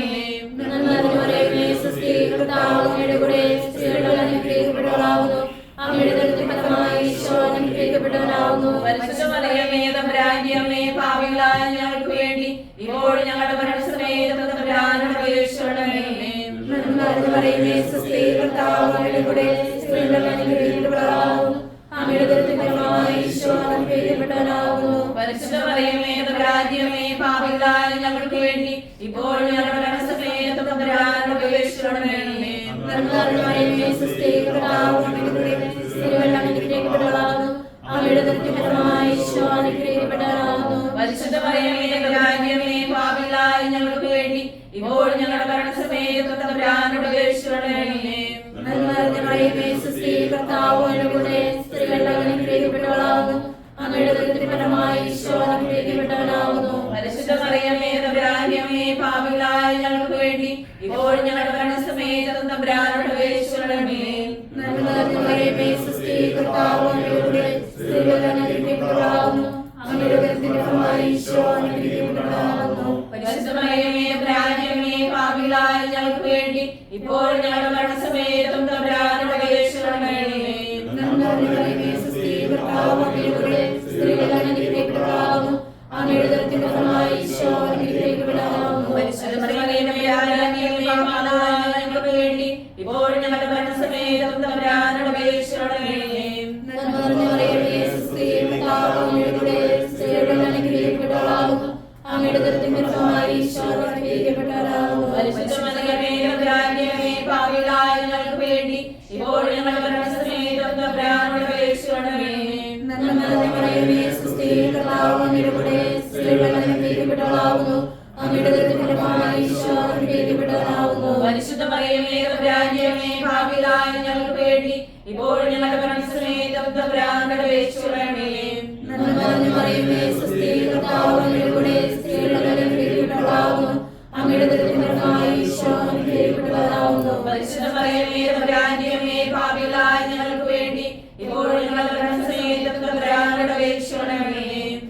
നന്മ നിറഞ്ഞ മറിയമേ, സുസ്ഥി, കർത്താവ് അങ്ങയുടെ കൂടെ സ്ത്രീകൾ അനുഗ്രഹിക്കപ്പെട്ടവളാകുന്നു. അങ്ങയുടെ ഫലമായി ഈശോ അനുഗ്രഹിക്കപ്പെട്ടവനാകുന്നു. പരിശുദ്ധ മറിയമേ, തമ്പുരാന്റെ അമ്മേ, പാപികളായ ഞങ്ങൾക്ക് വേണ്ടി ഇപ്പോഴും ഞങ്ങളുടെ മരണസമയത്തും തമ്പുരാനോട് മറിയമേ സ്വസ്തി കർത്താവ് അങ്ങയുടെ കൂടെ സ്ത്രീകളിൽ അനുഗ്രഹിക്കപ്പെട്ടവളാകുന്നു അങ്ങയുടെ ഉദരത്തിൻ ഫലമായി ഈശോ അനുഗ്രഹിക്കപ്പെട്ടവനാകുന്നു. പരിശുദ്ധ മറിയമേ തമ്പുരാന്റിയമ്മേ പാപികളായ ഞങ്ങൾക്ക് വേണ്ടി ഇപ്പോൾ ഞങ്ങളുടെ മരണസമയത്തും തമ്പുരാനോട് അപേക്ഷിക്കണമേ. നന്മ നിറഞ്ഞ മറിയമേ സ്വസ്തി കർത്താവ് അങ്ങയുടെ കൂടെ സ്ത്രീകളിൽ അനുഗ്രഹിക്കപ്പെട്ടവളാകുന്നു അങ്ങയുടെ ഉദരത്തിൻ ഫലമായി ഈശോ അനുഗ്രഹിക്കപ്പെട്ടവനാകുന്നു. പരിശുദ്ധ മറിയമേ തമ്പുരാന്റിയമ്മേ പാപികളായ ഞങ്ങൾക്ക് വേണ്ടി ഇപ്പോൾ ഞങ്ങളുടെ മരണസമയത്തും തമ്പുരാനോട് അപേക്ഷിക്കണമേ. നന്മ നിറഞ്ഞ മറിയമേ സ്വസ്തി കർത്താവ് അങ്ങയുടെ കൂടെ സ്ത്രീകളിൽ അനുഗ്രഹിക്കപ്പെട്ടവളാകുന്നു അങ്ങയുടെ ഉദരത്തിൻ ഫലമായി ഈശോ അനുഗ്രഹിക്കപ്പെട്ടവനാകുന്നു. പരിശുദ്ധ മറിയമേ തമ്പുരാന്റിയമ്മേ പാപികളായ ഞങ്ങൾക്ക് വേണ്ടി ഇപ്പോൾ ഞങ്ങളുടെ മരണസമയത്തും തമ്പുരാനോട് അപേക്ഷിക്കണമേ. നന്മ നിറഞ്ഞ മറിയമേ സ്വസ്തി കർത്താവ് അങ്ങയുടെ കൂടെ സ്ത്രീകളിൽ അനുഗ്രഹിക്കപ്പെട്ടവളാകുന്നു അങ്ങയുടെ ഉദരത്തിൻ ഫലമായി ഈശോ അനുഗ്രഹിക്കപ്പെട്ടവനാകുന്നു. പരിശുദ്ധ മറിയമേ തമ്പുരാന്റിയമ്മേ പാപികളായ ഞങ്ങൾക്ക് വേണ്ടി ഇപ്പോൾ ഞങ്ങളുടെ മരണസമയത്തും തമ്പുരാനോട് അപേക്ഷിക്കണമേ. നന്മ നിറഞ്ഞ മറിയമേ സ്വസ്തി കർത്താവ് അങ്ങയുടെ കൂടെ സ്ത്രീകളിൽ അനുഗ്രഹിക്കപ്പെട്ടവളാകുന്നു അങ്ങയുടെ ഉദരത്തിൻ ഫലമായി ഈശോ അനുഗ്രഹിക്കപ്പെട്ടവനാകുന്നു. പരിശുദ്ധ മറിയമേ തമ്പുരാന്റിയമ്മേ പാപികളായ ഞങ്ങൾക്ക് വേണ്ടി ഇപ്പോൾ ഞങ്ങളുടെ മരണസമയത്തും തമ്പുരാനോട് അപേക്ഷിക്കണമേ. നന്മ നിറഞ്ഞ മറിയമേ സ്വസ്തി കർത്താവ് അങ്ങയുടെ കൂടെ സ്ത്രീകളിൽ അനുഗ്രഹിക്കപ്പെട്ടവളാകുന്നു അങ്ങയുടെ ഉദരത്തിൻ ഫലമായി ഈശോ അനുഗ്രഹിക്കപ്പെട്ടവനാകുന്നു. പരിശുദ്ധ മറിയമേ തമ്പുരാന്റിയമ്മേ പാപികളായ ഞങ്ങൾക്ക് വേണ്ടി ഇപ്പോൾ ഞങ്ങളുടെ മരണസമയത്തും തമ്പുരാനോട് അപേക്ഷിക്കണമേ. നന്മ നിറഞ്ഞ മറിയമേ സ്വസ്തി കർത്താവ് അങ്ങയുടെ കൂടെ സ്ത്രീകളിൽ അനുഗ്രഹിക്കപ്പെട്ടവളാകുന്നു അങ്ങയുടെ ഉദരത്തിൻ ഫലമായി ഈശോ അനുഗ്രഹിക്കപ്പെട്ടവനാകുന്നു. പരിശുദ്ധ മറിയമേ തമ്പുരാന്റിയമ്മേ പാപികളായ ഞങ്ങൾക്ക് വേണ്ടി ഇപ്പോൾ ഞങ്ങളുടെ മരണസമയത്തും തമ്പുരാനോട് അപേക്ഷിക്കണമേ. നന്മ നിറഞ്ഞ മറിയമേ സ്വസ്തി കർത്താവ് അങ്ങയുടെ കൂടെ സ്ത്രീകളിൽ അനുഗ്രഹിക്കപ്പെട്ടവളാകുന്നു അങ്ങയുടെ ഉദരത്തിൻ ഫലമായി ഈശോ അനുഗ്രഹിക്കപ്പെട്ടവനാകുന്നു. പരിശുദ്ധ മറിയമേ തമ്പുരാന്റിയമ്മേ പാപികളായ ഞങ്ങൾക്ക് വേണ്ടി ഇപ്പോൾ ഞങ്ങളുടെ മരണസമയത്തും തമ്പുരാനോട് അപേക്ഷിക്കണമേ.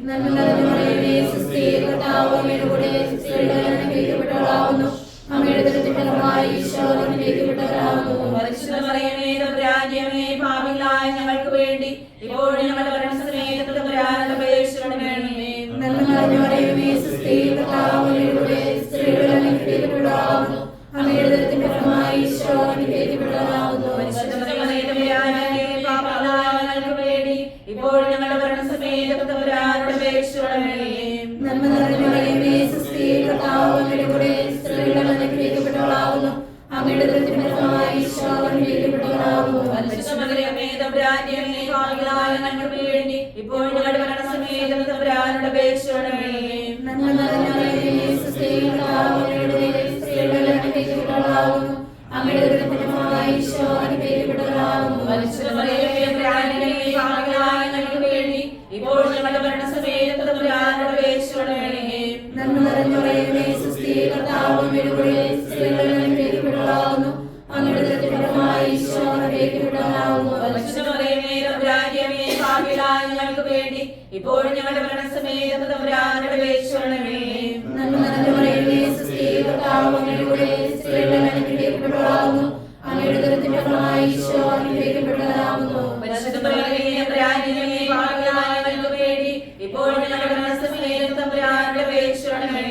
നന്മ നിറഞ്ഞ മറിയമേ സ്വസ്തി കർത്താവ് അങ്ങയുടെ കൂടെ സ്ത്രീകളിൽ അനുഗ്രഹിക്കപ്പെട്ടവളാകുന്നു അങ്ങയുടെ ഉദരത്തിൻ ഫലമായി ഈശോ അനുഗ്രഹിക്കപ്പെട്ടവനാകുന്നു. പരിശുദ്ധ മറിയമേ തമ്പുരാന്റിയമ്മേ പാപികളായ ഞങ്ങൾക്ക് വേണ്ടി ഇപ്പോൾ ഞങ്ങളുടെ മരണസമയത്തും തമ്പുരാനോട് അപേക്ഷിക്കണമേ. നന്മ നിറഞ്ഞ മറിയമേ സ്വസ്തി കർത്താവ് അങ്ങയുടെ കൂടെ സ്ത്രീകളിൽ അനുഗ്രഹിക്കപ്പെട്ടവളാകുന്നു അങ്ങയുടെ ഉദരത്തിൻ ഫലമായി ഈശോ അനുഗ്രഹിക്കപ്പെട്ടവനാകുന്നു. പരിശുദ്ധ മറിയമേ തമ്പുരാന്റിയമ്മേ പാപികളായ ഞങ്ങൾക്ക് വേണ്ടി ഇപ്പോൾ ഞങ്ങളുടെ മരണസമയത്തും തമ്പുരാനോട് അപേക്ഷിക്കണമേ. നന്മ നിറഞ്ഞ മറിയമേ സ്വസ്തി കർത്താവ് അങ്ങയുടെ കൂടെ സ്ത്രീകളിൽ അനുഗ്രഹിക്കപ്പെട്ടവളാകുന്നു അങ്ങയുടെ ഉദരത്തിൻ ഫലമായി ഈശോ അനുഗ്രഹിക്കപ്പെട്ടവനാകുന്നു. പരിശുദ്ധ മറിയമേ തമ്പുരാന്റിയമ്മേ പാപികളായ ഞങ്ങൾക്ക് വേണ്ടി ഇപ്പോൾ ഞങ്ങളുടെ മരണസമയത്തും തമ്പുരാനോട് അപേക്ഷിക്കണമേ. നന്മ നിറഞ്ഞ മറിയമേ സ്വസ്തി കർത്താവ് അങ്ങയുടെ കൂടെ സ്ത്രീകളിൽ അനുഗ്രഹിക്കപ്പെട്ടവളാകുന്നു അങ്ങയുടെ ഉദരത്തിൻ ഫലമായി ഈശോ അനുഗ്രഹിക്കപ്പെട്ടവനാകുന്നു. പരിശുദ്ധ മറിയമേ തമ്പുരാന്റിയമ്മേ പാപികളായ ഞങ്ങൾക്ക് വേണ്ടി ഇപ്പോൾ ഞങ്ങളുടെ മരണസമയത്തും തമ്പുരാനോട് അപേക്ഷിക്കണമേ. നന്മ നിറഞ്ഞ മറിയമേ സ്വസ്തി കർത്താവ് അങ്ങയുടെ കൂടെ സ്ത്രീകളിൽ അനുഗ്രഹിക്കപ്പെട്ടവളാകുന്നു അങ്ങയുടെ ഉദരത്തിൻ ഫലമായി ഈശോ അനുഗ്രഹിക്കപ്പെട്ടവനാകുന്നു. പരിശുദ്ധ മറിയമേ തമ്പുരാന്റിയമ്മേ പാപികളായ ഞങ്ങൾക്ക് വേണ്ടി ഇപ്പോൾ ഞങ്ങളുടെ മരണസമയത്തും തമ്പുരാനോട് അപേക്ഷിക്കണമേ. നന്മ നിറഞ്ഞ മറിയമേ സ്വസ്തി കർത്താവ് അങ്ങയുടെ കൂടെ സ്ത്രീകളിൽ അനുഗ്രഹിക്കപ്പെട്ടവളാകുന്നു അങ്ങയുടെ ഉദരത്തിൻ ഫലമായി ഈശോ അനുഗ്രഹിക്കപ്പെട്ടവനാകുന്നു. പരിശുദ്ധ മറിയമേ തമ്പുരാന്റിയമ്മേ പാപികളായ ഞങ്ങൾക്ക് വേണ്ടി ഇപ്പോൾ ഞങ്ങളുടെ മരണസമയത്തും തമ്പുരാനോട് അപേക്ഷിക്കണമേ.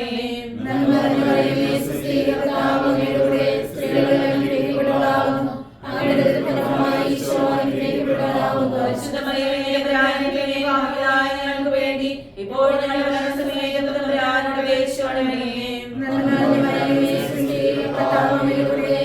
നന്മ നിറഞ്ഞ മറിയമേ സ്വസ്തി കർത്താവ് അങ്ങയുടെ കൂടെ സ്ത്രീകളിൽ അനുഗ്രഹിക്കപ്പെട്ടവളാകുന്നു അങ്ങയുടെ ഉദരത്തിൻ ഫലമായി ഈശോ അനുഗ്രഹിക്കപ്പെട്ടവനാകുന്നു. പരിശുദ്ധ മറിയമേ തമ്പുരാന്റിയമ്മേ പാപികളായ ഞങ്ങൾക്ക് വേണ്ടി ഇപ്പോൾ ഞങ്ങളുടെ മരണസമയത്തും തമ്പുരാനോട് അപേക്ഷിക്കണമേ. നന്മ നിറഞ്ഞ മറിയമേ സ്വസ്തി കർത്താവ് അങ്ങയുടെ കൂടെ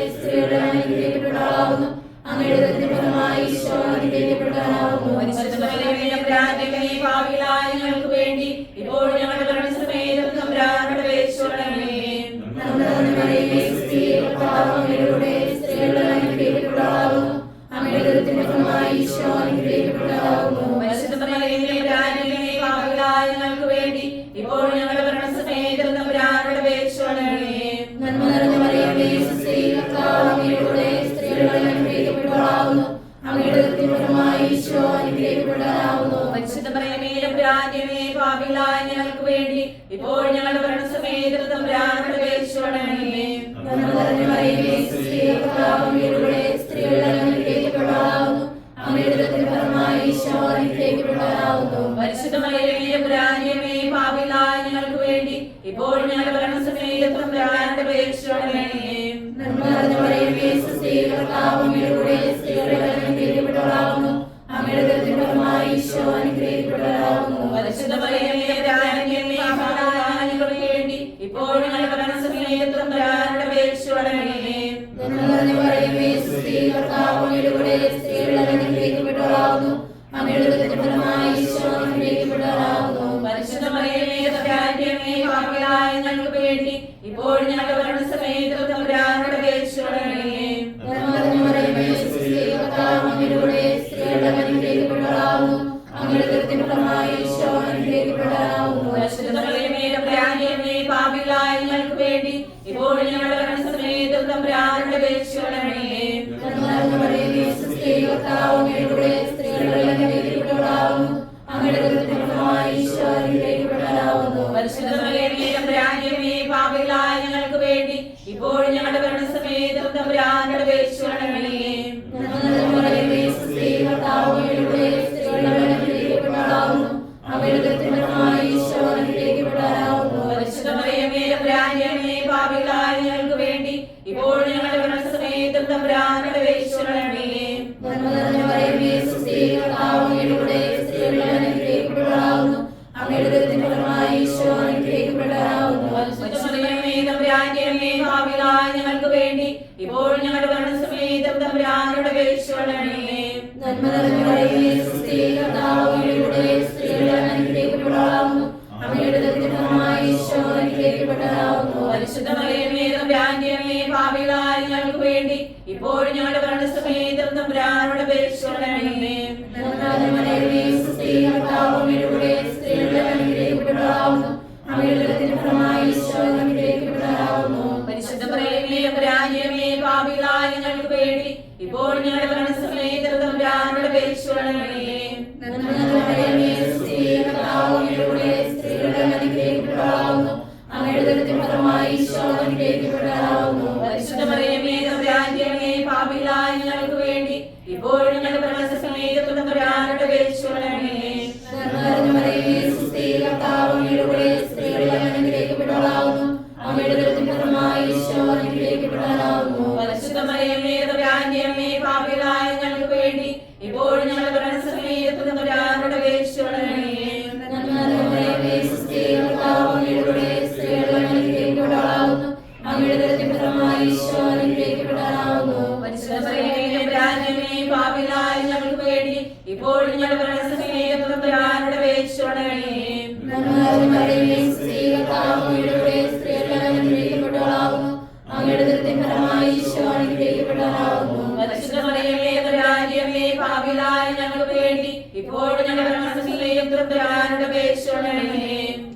നന്മ നിറഞ്ഞ മറിയമേ, സുസ്ഥി, കർത്താവ് അങ്ങയുടെ കൂടെ, സ്ത്രീകളിൽ അങ്ങ് അനുഗ്രഹിക്കപ്പെട്ടവളാകുന്നു. അങ്ങയുടെ ഉദരത്തിൻ ഫലമായി ഈശോ അനുഗ്രഹിക്കപ്പെട്ടവനാകുന്നു. പരിശുദ്ധ മറിയമേ, തമ്പുരാന്റെ അമ്മേ, പാപികളായ ഞങ്ങൾക്ക് വേണ്ടി ഇപ്പോഴും ഞങ്ങളുടെ മരണസമയത്തും തമ്പുരാനോട് അപേക്ഷിച്ചുകൊള്ളണമേ. നന്മ നിറഞ്ഞ മറിയമേ, സുസ്ഥി, കർത്താവ് അങ്ങയുടെ കൂടെ, സ്ത്രീകളിൽ അങ്ങ് അനുഗ്രഹിക്കപ്പെട്ടവളാകുന്നു. അങ്ങയുടെ ഉദരത്തിൻ ഫലമായി ഈശോ അനുഗ്രഹിക്കപ്പെട്ടവനാകുന്നു. പരിശുദ്ധ മറിയമേ, തമ്പുരാന്റെ അമ്മേ, പാപികളായ ഞങ്ങൾക്ക് വേണ്ടി ഇപ്പോഴും ഞങ്ങളുടെ മരണസമയത്തും തമ്പുരാനോട് അപേക്ഷിച്ചുകൊള്ളണമേ. നന്മ നിറഞ്ഞ മറിയമേ, സുസ്ഥി, കർത്താവ് അങ്ങയുടെ കൂടെ, സ്ത്രീകളിൽ അങ്ങ് അനുഗ്രഹിക്കപ്പെട്ടവളാകുന്നു. അങ്ങയുടെ ഉദരത്തിൻ ഫലമായി ഈശോ അനുഗ്രഹിക്കപ്പെട്ടവനാകുന്നു. പരിശുദ്ധ മറിയമേ, തമ്പുരാന്റെ അമ്മേ, പാപികളായ ഞങ്ങൾക്ക് വേണ്ടി ഇപ്പോഴും ഞങ്ങളുടെ മരണസമയത്തും തമ്പുരാനോട് അപേക്ഷിച്ചുകൊള്ളണമേ. നന്മ നിറഞ്ഞ മറിയമേ, സുസ്ഥി, കർത്താവ് അങ്ങയുടെ കൂടെ, സ്ത്രീകളിൽ അങ്ങ് അനുഗ്രഹിക്കപ്പെട്ടവളാകുന്നു. അങ്ങയുടെ ഉദരത്തിൻ ഫലമായി ഈശോ അനുഗ്രഹിക്കപ്പെട്ടവനാകുന്നു. പരിശുദ്ധ മറിയമേ, തമ്പുരാന്റെ അമ്മേ, പാപികളായ ഞങ്ങൾക്ക് വേണ്ടി ഇപ്പോഴും ഞങ്ങളുടെ മരണസമയത്തും തമ്പുരാനോട് അപേക്ഷിച്ചുകൊള്ളണമേ. നന്മ നിറഞ്ഞ മറിയമേ, സുസ്ഥി, കർത്താവ് അങ്ങയുടെ കൂടെ, സ്ത്രീകളിൽ അങ്ങ് അനുഗ്രഹിക്കപ്പെട്ടവളാകുന്നു. അങ്ങയുടെ ഉദരത്തിൻ ഫലമായി ഈശോ അനുഗ്രഹിക്കപ്പെട്ടവനാകുന്നു. പരിശുദ്ധ മറിയമേ, തമ്പുരാന്റെ അമ്മേ, പാപികളായ ഞങ്ങൾക്ക് വേണ്ടി ഇപ്പോഴും ഞങ്ങളുടെ മരണസമയത്തും തമ്പുരാനോട് അപേക്ഷിച്ചുകൊള്ളണമേ. നന്മ നിറഞ്ഞ മറിയമേ, സുസ്ഥി, കർത്താവ് അങ്ങയുടെ കൂടെ, സ്ത്രീകളിൽ അങ്ങ് അനുഗ്രഹിക്കപ്പെട്ടവളാകുന്നു. അങ്ങയുടെ ഉദരത്തിൻ ഫലമായി ഈശോ അനുഗ്രഹിക്കപ്പെട്ടവനാകുന്നു. പരിശുദ്ധ മറിയമേ, തമ്പുരാന്റെ അമ്മേ, പാപികളായ ഞങ്ങൾക്ക് വേണ്ടി ഇപ്പോഴും ഞങ്ങളുടെ മരണസമയത്തും തമ്പുരാനോട് അപേക്ഷിച്ചുകൊള്ളണമേ. നന്മ നിറഞ്ഞ മറിയമേ, സുസ്ഥി, കർത്താവ് അങ്ങയുടെ കൂടെ, സ്ത്രീകളിൽ അങ്ങ് അനുഗ്രഹിക്കപ്പെട്ടവളാകുന്നു. അങ്ങയുടെ ഉദരത്തിൻ ഫലമായി ഈശോ അനുഗ്രഹിക്കപ്പെട്ടവനാകുന്നു. പരിശുദ്ധ മറിയമേ, തമ്പുരാന്റെ അമ്മേ, പാപികളായ ഞങ്ങൾക്ക് വേണ്ടി ഇപ്പോഴും ഞങ്ങളുടെ മരണസമയത്തും തമ്പുരാനോട് അപേക്ഷിച്ചുകൊള്ളണമേ. നന്മ നിറഞ്ഞ മറിയമേ, സുസ്ഥി, കർത്താവ് അങ്ങയുടെ കൂടെ, സ്ത്രീകളിൽ അങ്ങ് അനുഗ്രഹിക്കപ്പെട്ടവളാകുന്നു. അങ്ങയുടെ ഉദരത്തിൻ ഫലമായി ഈശോ അനുഗ്രഹിക്കപ്പെട്ടവനാകുന്നു. പരിശുദ്ധ മറിയമേ, തമ്പുരാന്റെ അമ്മേ, പാപികളായ ഞങ്ങൾക്ക് വേണ്ടി ഇപ്പോഴും ഞങ്ങളുടെ മരണസമയത്തും തമ്പുരാനോട് അപേക്ഷിച്ചുകൊള്ളണമേ. നന്മ നിറഞ്ഞ മറിയമേ, സുസ്ഥി, കർത്താവ് അങ്ങയുടെ കൂടെ, സ്ത്രീകളിൽ അങ്ങ് അനുഗ്രഹിക്കപ്പെട്ടവളാകുന്നു. അങ്ങയുടെ ഉദരത്തിൻ ഫലമായി ഈശോ അനുഗ്രഹിക്കപ്പെട്ടവനാകുന്നു. പരിശുദ്ധ മറിയമേ, തമ്പുരാന്റെ അമ്മേ, പാപികളായ ഞങ്ങൾക്ക് വേണ്ടി ഇപ്പോഴും ഞങ്ങളുടെ മരണസമയത്തും തമ്പുരാനോട് അപേക്ഷിച്ചുകൊള്ളണമേ. നന്മ നിറഞ്ഞ മറിയമേ, സുസ്ഥി, കർത്താവ് അങ്ങയുടെ കൂടെ, സ്ത്രീകളിൽ അങ്ങ് അനുഗ്രഹിക്കപ്പെട്ടവളാകുന്നു. അങ്ങയുടെ ഉദരത്തിൻ ഫലമായി ഈശോ അനുഗ്രഹിക്കപ്പെട്ടവനാകുന്നു. പരിശുദ്ധ മറിയമേ, തമ്പുരാന്റെ അമ്മേ, പാപികളായ ഞങ്ങൾക്ക് വേണ്ടി ഇപ്പോഴും ഞങ്ങളുടെ മരണസമയത്തും തമ്പുരാനോട് അപേക്ഷിച്ചുകൊള്ളണമേ. നന്മ നിറഞ്ഞ മറിയമേ, സുസ്ഥി, കർത്താവ് അങ്ങയുടെ കൂടെ, സ്ത്രീകളിൽ അങ്ങ് അനുഗ്രഹിക്കപ്പെട്ടവളാകുന്നു. അങ്ങയുടെ ഉദരത്തിൻ ഫലമായി ഈശോ അനുഗ്രഹിക്കപ്പെട്ടവനാകുന്നു. പരിശുദ്ധ മറിയമേ, തമ്പുരാന്റെ അമ്മേ, പാപികളായ ഞങ്ങൾക്ക് വേണ്ടി ഇപ്പോഴും ഞങ്ങളുടെ മരണസമയത്തും തമ്പുരാനോട് അപേക്ഷിച്ചുകൊള്ളണമേ.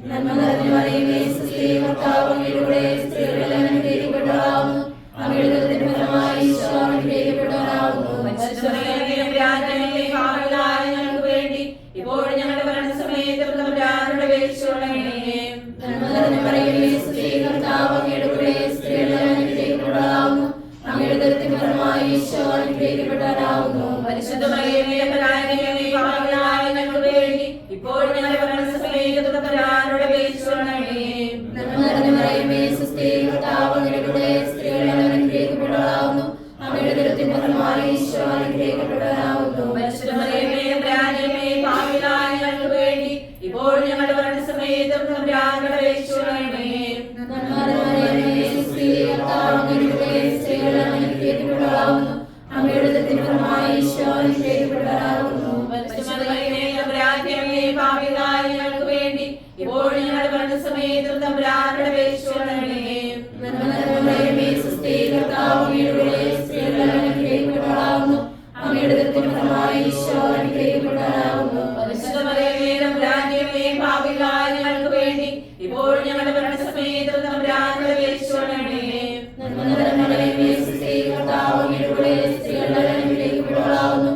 നന്മ നിറഞ്ഞ മറിയമേ, സുസ്ഥി, കർത്താവ് അങ്ങയുടെ കൂടെ, സ്ത്രീകളിൽ അങ്ങ് അനുഗ്രഹിക്കപ്പെട്ടവളാകുന്നു. അങ്ങയുടെ ഉദരത്തിൻ ഫലമായി ഈശോ അനുഗ്രഹിക്കപ്പെട്ടവനാകുന്നു. പരിശുദ്ധ മറിയമേ, തമ്പുരാന്റെ അമ്മേ, പാപികളായ ഞങ്ങൾക്ക് വേണ്ടി ഇപ്പോഴും ഞങ്ങളുടെ മരണസമയത്തും തമ്പുരാനോട് അപേക്ഷിച്ചുകൊള്ളണമേ. നന്മ നിറഞ്ഞ മറിയമേ, സുസ്ഥി, കർത്താവ് അങ്ങയുടെ കൂടെ, സ്ത്രീകളിൽ അങ്ങ് അനുഗ്രഹിക്കപ്പെട്ടവളാകുന്നു. അങ്ങയുടെ ഉദരത്തിൻ ഫലമായി ഈശോ അനുഗ്രഹിക്കപ്പെട്ടവനാകുന്നു. പരിശുദ്ധ മറിയമേ, തമ്പുരാന്റെ അമ്മേ, പാപികളായ ഞങ്ങൾക്ക് വേണ്ടി ഇപ്പോഴും ഞങ്ങളുടെ മരണസമയത്തും തമ്പുരാനോട് അപേക്ഷിച്ചുകൊള്ളണമേ. നന്മ നിറഞ്ഞ മറിയമേ, സുസ്ഥി, കർത്താവ് അങ്ങയുടെ കൂടെ, സ്ത്രീകളിൽ അങ്ങ് അനുഗ്രഹിക്കപ്പെട്ടവളാകുന്നു. അങ്ങയുടെ ഉദരത്തിൻ ഫലമായി ഈശോ അനുഗ്രഹിക്കപ്പെട്ടവനാകുന്നു. പരിശുദ്ധ മറിയമേ, തമ്പുരാന്റെ അമ്മേ, പാപികളായ ഞങ്ങൾക്ക് വേണ്ടി ഇപ്പോഴും ഞങ്ങളുടെ മരണസമയത്തും തമ്പുരാനോട് അപേക്ഷിച്ചുകൊള്ളണമേ. നന്മ നിറഞ്ഞ മറിയമേ, സുസ്ഥി, കർത്താവ് അങ്ങയുടെ കൂടെ, സ്ത്രീകളിൽ അങ്ങ് അനുഗ്രഹിക്കപ്പെട്ടവളാകുന്നു. അങ്ങയുടെ ഉദരത്തിൻ ഫലമായി ഈശോ അനുഗ്രഹിക്കപ്പെട്ടവനാകുന്നു. പരിശുദ്ധ മറിയമേ, തമ്പുരാന്റെ അമ്മേ, പാപികളായ ഞങ്ങൾക്ക് വേണ്ടി ഇപ്പോഴും ഞങ്ങളുടെ മരണസമയത്തും തമ്പുരാനോട് അപേക്ഷിച്ചുകൊള്ളണമേ. നന്മ നിറഞ്ഞ മറിയമേ, സുസ്ഥി, കർത്താവ് അങ്ങയുടെ കൂടെ, സ്ത്രീകളിൽ അങ്ങ് അനുഗ്രഹിക്കപ്പെട്ടവളാകുന്നു. അങ്ങയുടെ ഉദരത്തിൻ ഫലമായി ഈശോ അനുഗ്രഹിക്കപ്പെട്ടവനാകുന്നു. പരിശുദ്ധ മറിയമേ, തമ്പുരാന്റെ അമ്മേ, പാപികളായ ഞങ്ങൾക്ക് വേണ്ടി ഇപ്പോഴും ഞങ്ങളുടെ മരണസമയത്തും തമ്പുരാനോട് അപേക്ഷിച്ചുകൊള്ളണമേ. നന്മ നിറഞ്ഞ മറിയമേ, സുസ്ഥി, കർത്താവ് അങ്ങയുടെ കൂടെ, സ്ത്രീകളിൽ അങ്ങ് അനുഗ്രഹിക്കപ്പെട്ടവളാകുന്നു.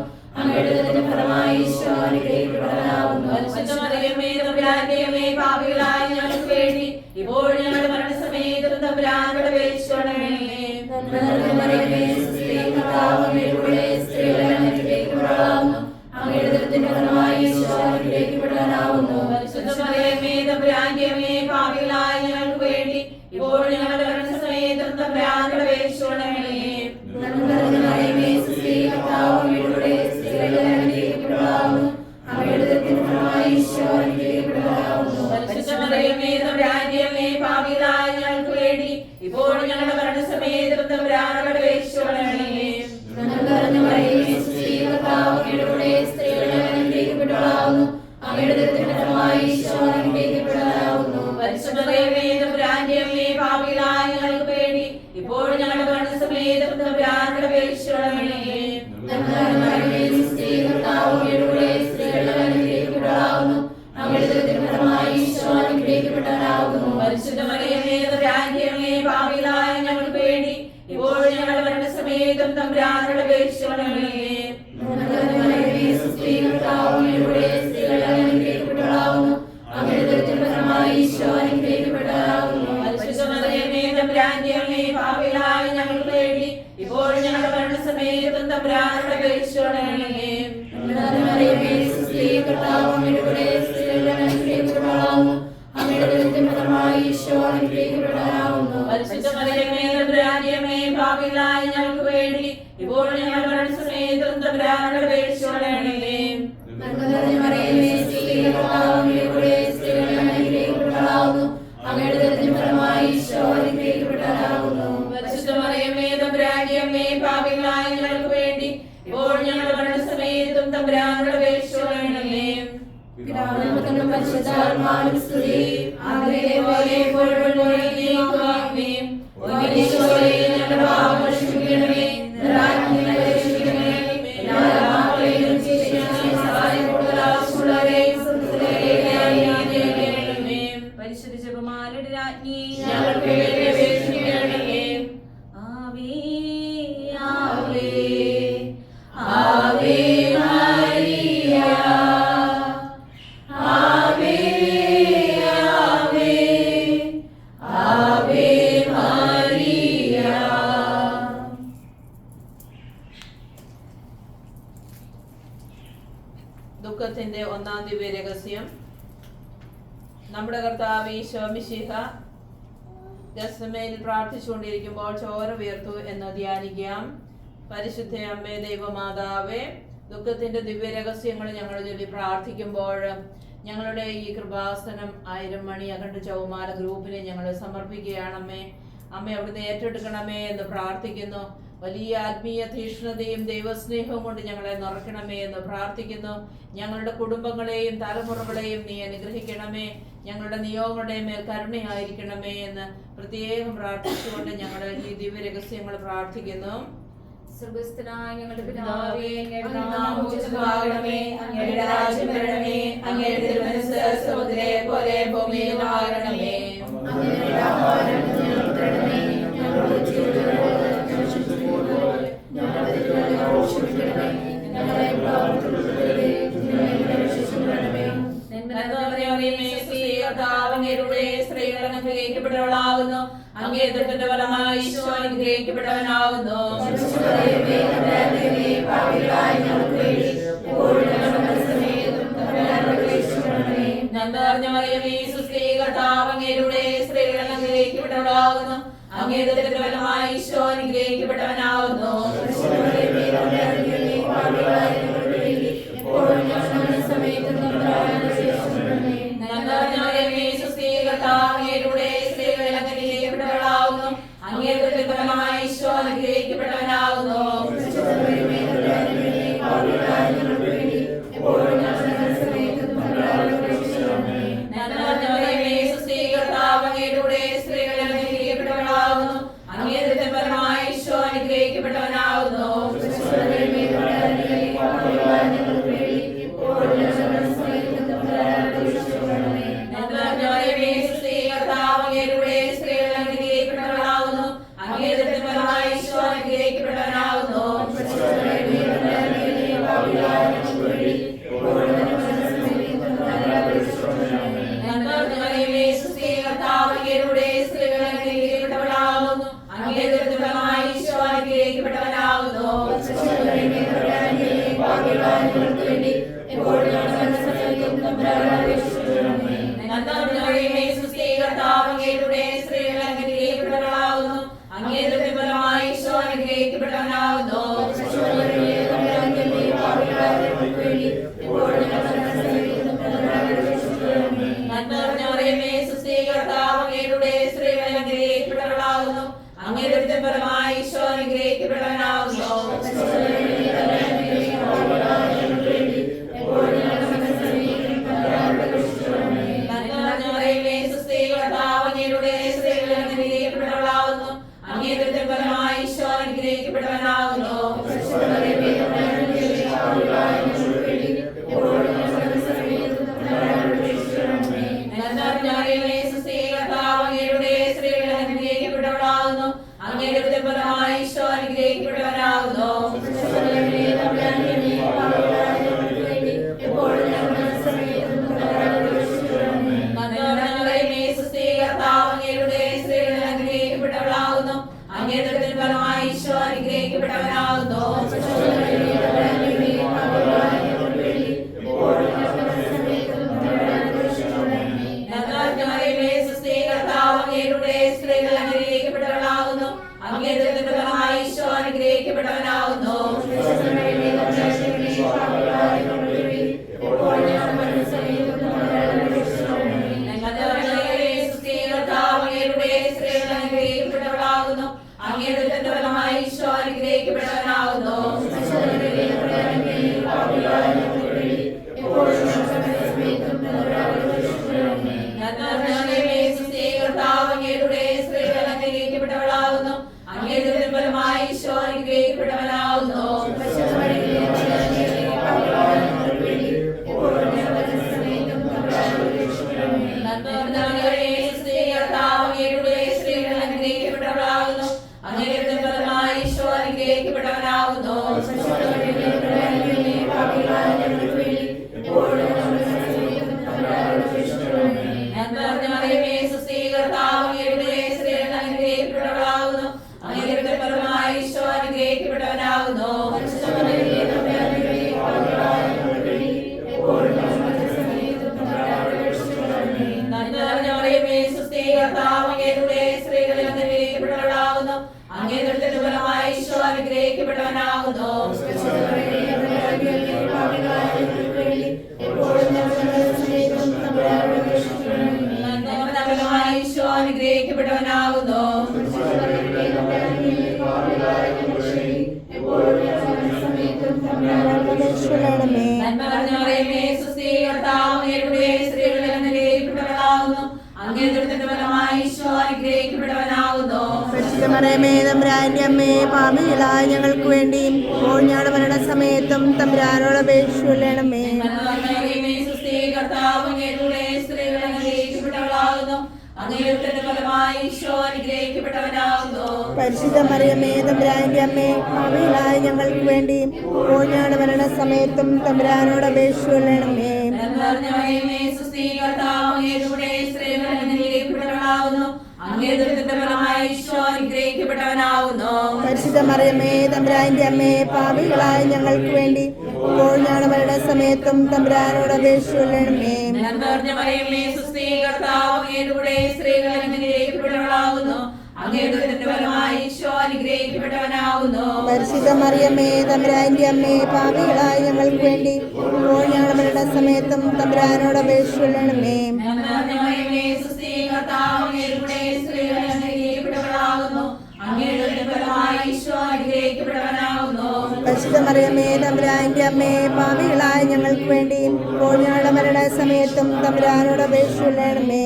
ഞങ്ങളുടെ അപേക്ഷകളെ പരിശുദ്ധ മറിയമേ തമ്പുരാന്റെയമ്മേ പാപികളായ ഞങ്ങൾക്ക് വേണ്ടി ഇപ്പോൾ ഞങ്ങളുടെ മരണസമയത്തും തമ്പുരാനോട് അപേക്ഷിക്കണമേ. പരിശുദ്ധ മറിയമേ തമ്പുരാന്റെയമ്മേ പാപികളായ ഞങ്ങൾക്ക് വേണ്ടി ഇപ്പോൾ ഞങ്ങളുടെ മരണസമയത്തും തമ്പുരാനോട് അപേക്ഷിക്കണമേ. പരിശുദ്ധ മറിയമേ തമ്പുരാന്റെയമ്മേ പാപികളായ ഞങ്ങൾക്ക് വേണ്ടി ഇപ്പോൾ ഞങ്ങളുടെ മരണസമയത്തും തമ്പുരാനോട് അപേക്ഷിക്കണമേ. പരിശുദ്ധ മറിയമേ തമ്പുരാന്റെയമ്മേ പാപികളായ ഞങ്ങൾക്ക് വേണ്ടി ഇപ്പോൾ ഞങ്ങളുടെ മരണസമയത്തും തമ്പുരാനോട് അപേക്ഷിക്കണമേ. പരിശുദ്ധ ജപമാലയുടെ രാജ്ഞി ഞങ്ങൾക്ക് വേണ്ടി അപേക്ഷിക്കണമേ. ആവേ ആവേ ആവേ മരിയ ആവേ ആവേ ആവേ മരിയ. ദുഃഖത്തിന്റെ ഒന്നാം ദിവ്യ രഹസ്യം. നമ്മുടെ കർത്താവ് ഈശോ മിശിഹ ഗെത്സമേനിൽ പ്രാർത്ഥിച്ചുകൊണ്ടിരിക്കുമ്പോൾ ചോര ഉയർത്തു എന്ന് ധ്യാനിക്കാം. പരിശുദ്ധ അമ്മേ ദൈവമാതാവേ, ദുഃഖത്തിന്റെ ദിവ്യ രഹസ്യങ്ങൾ ഞങ്ങൾ ചൊല്ലി പ്രാർത്ഥിക്കുമ്പോൾ ഞങ്ങളുടെ ഈ കൃപാസനം 1000 മണി അഖണ്ഡ ചൗമാല ഗ്രൂപ്പിനെ ഞങ്ങൾ സമർപ്പിക്കുകയാണമ്മേ. അമ്മ അവിടുന്ന് ഏറ്റെടുക്കണമേ എന്ന് പ്രാർത്ഥിക്കുന്നു. വലിയ ആത്മീയ തീഷ്ണതയും ദൈവസ്നേഹവും കൊണ്ട് ഞങ്ങളെ നിറയ്ക്കണമേ എന്ന് പ്രാർത്ഥിക്കുന്നു. ഞങ്ങളുടെ കുടുംബങ്ങളെയും തലമുറകളെയും നീ അനുഗ്രഹിക്കണമേ. ഞങ്ങളുടെ നിയോഗങ്ങളുടെ മേൽ കരുണയായിരിക്കണമേ എന്ന് പ്രത്യേകം പ്രാർത്ഥിച്ചുകൊണ്ട് ഞങ്ങളുടെ ഈ ദിവ്യ രഹസ്യങ്ങൾ പ്രാർത്ഥിക്കുന്നു. സ്വർഗ്ഗസ്ഥനായ ഞങ്ങളുടെ പിതാവേ, അങ്ങയുടെ നാമം ഉചിതമാകണമേ. അങ്ങയുടെ രാജ്യം വരണമേ. അങ്ങയുടെ തിരുമനസ്സ് സ്വർഗ്ഗത്തിലെ പോലെ ഭൂമിയിലും ആകണമേ. അങ്ങയുടെ ആഹാരം ഞങ്ങൾക്ക് തരണമേ. ഞങ്ങളുടെ തെറ്റുകളോട് ഞങ്ങളുടെ തെറ്റുകളെ ക്ഷമിക്കണമേ. ഞങ്ങളെ പ്രലോഭനത്തിൽപ്പെടുത്തരുതേ, ഞങ്ങളെ രക്ഷിച്ചുകൊള്ളണമേ. സ്ത്രീകൾ അനുഗ്രഹിക്കപ്പെട്ടവളാകുന്നു. അങ്ങേ ദുഃഖത്തിന്റെ ഫലമായി ഈശോ അനുഗ്രഹിക്കപ്പെട്ടവനാകുന്നു. നന്മ നിറഞ്ഞ മറിയമേ സുസ്ഥി കർത്താവ് അങ്ങയുടെ സ്ത്രീകൾ അനുഗ്രഹിക്കപ്പെട്ടവളാകുന്നു. അങ്ങേ ദുഃഖത്തിന്റെ ഫലമായി ഈശോ അനുഗ്രഹിക്കപ്പെട്ടവനാകുന്നു. അങ്ങയുടെ അനുഗ്രഹിക്കപ്പെട്ടവനാകുന്നു. അങ്ങയുടെ ഫലമായി ഈശോ അനുഗ്രഹിക്കപ്പെട്ടവനാകുന്നു. അങ്ങയുടെ ഫലമായി ഈശോ അനുഗ്രഹിക്കപ്പെട്ടവനാകുന്നു. സ്ത്രീകൾ അനുഗ്രഹിക്കപ്പെട്ടവളാകുന്നു. അങ്ങയുടെ ഫലമായി ഈശോ അനുഗ്രഹിക്കപ്പെട്ടവനാകുന്നു. അങ്ങയുടെ ഫലമായി ഈശോ അനുഗ്രഹിക്കപ്പെട്ടവനാകുന്നു. അനുഗ്രഹിക്കപ്പെട്ടവളാകുന്നു. അങ്ങയുടെ ഫലമായി ഈശോ അനുഗ്രഹിക്കപ്പെട്ടവനാകുന്നു. സ്ത്രീകൾ അനുഗ്രഹിക്കപ്പെട്ടവളാകുന്നു. അങ്ങയുടെ ഫലമായി ഈശോ അനുഗ്രഹിക്കപ്പെട്ടവനാകുന്നു. അങ്ങയുടെ ഫലമായി ഈശോ അനുഗ്രഹിക്കപ്പെട്ടവനാകുന്നു. സ്ത്രീകൾ അനുഗ്രഹിക്കപ്പെട്ടവളാകുന്നു. അങ്ങയുടെ ഫലമായി ഈശോ അനുഗ്രഹിക്കപ്പെട്ടവനാകുന്നു. ഈശോ അനുഗ്രഹിക്കപ്പെട്ടവനാകുന്നു. സ്ത്രീകൾ അനുഗ്രഹിക്കപ്പെട്ടവളാകുന്നു. അങ്ങയുടെ ഫലമായി ഈശോ അനുഗ്രഹിക്കപ്പെട്ടവനാകുന്നു. പരിശുദ്ധമറിയമേ തമ്പുരാന്റെ അമ്മേ പാപികളായ ഞങ്ങൾക്ക് വേണ്ടിയും ഇപ്പോൾ ഞങ്ങളുടെ മരണസമയത്തും തമ്പുരാനോട് അപേക്ഷിച്ചുകൊള്ളണമേ. സ്ത്രീകൾ അനുഗ്രഹിക്കപ്പെട്ടവളാകുന്നു. അങ്ങയുടെ ഫലമായി ഈശോ അനുഗ്രഹിക്കപ്പെട്ടവനാകുന്നു. പരിശുദ്ധമറിയമേ തമ്പുരാന്റെ അമ്മേ പാപികളായ ഞങ്ങൾക്ക് വേണ്ടിയും ഇപ്പോൾ ഞങ്ങളുടെ മരണസമയത്തും തമ്പുരാനോട് അപേക്ഷിച്ചുകൊള്ളണമേ. സ്ത്രീകൾ അനുഗ്രഹിക്കപ്പെട്ടവളാകുന്നു. അങ്ങയുടെ ഫലമായി ഈശോ അനുഗ്രഹിക്കപ്പെട്ടവനാകുന്നു. പരിശുദ്ധമറിയമേ തമ്പുരാന്റെ അമ്മേ പാപികളായ ഞങ്ങൾക്ക് വേണ്ടി ഇപ്പോൾ ഞങ്ങളുടെ മരണസമയത്തും തമ്പുരാനോട് അപേക്ഷിച്ചുകൊള്ളണമേ. സ്ത്രീകൾ അനുഗ്രഹിക്കപ്പെട്ടവളാകുന്നു. അങ്ങയുടെ ഫലമായി ഈശോ അനുഗ്രഹിക്കപ്പെട്ടവനാകുന്നു. പരിശുദ്ധമറിയമേ തമ്പുരാന്റെ അമ്മേ പാപികളായ ഞങ്ങൾക്ക് വേണ്ടി ഇപ്പോൾ ഞങ്ങളുടെ മരണസമയത്തും തമ്പുരാനോട് അപേക്ഷിച്ചുകൊള്ളണമേ. സ്ത്രീകൾ അനുഗ്രഹിക്കപ്പെട്ടവളാകുന്നു. അങ്ങയുടെ ഫലമായി ഈശോ അനുഗ്രഹിക്കപ്പെട്ടവനാകുന്നു. പരിശുദ്ധമറിയമേ തമ്പുരാന്റെ അമ്മേ പാപികളായ ഞങ്ങൾക്ക് വേണ്ടി ഇപ്പോൾ ഞങ്ങളുടെ മരണസമയത്തും തമ്പുരാനോട് അപേക്ഷിച്ചുകൊള്ളണമേ.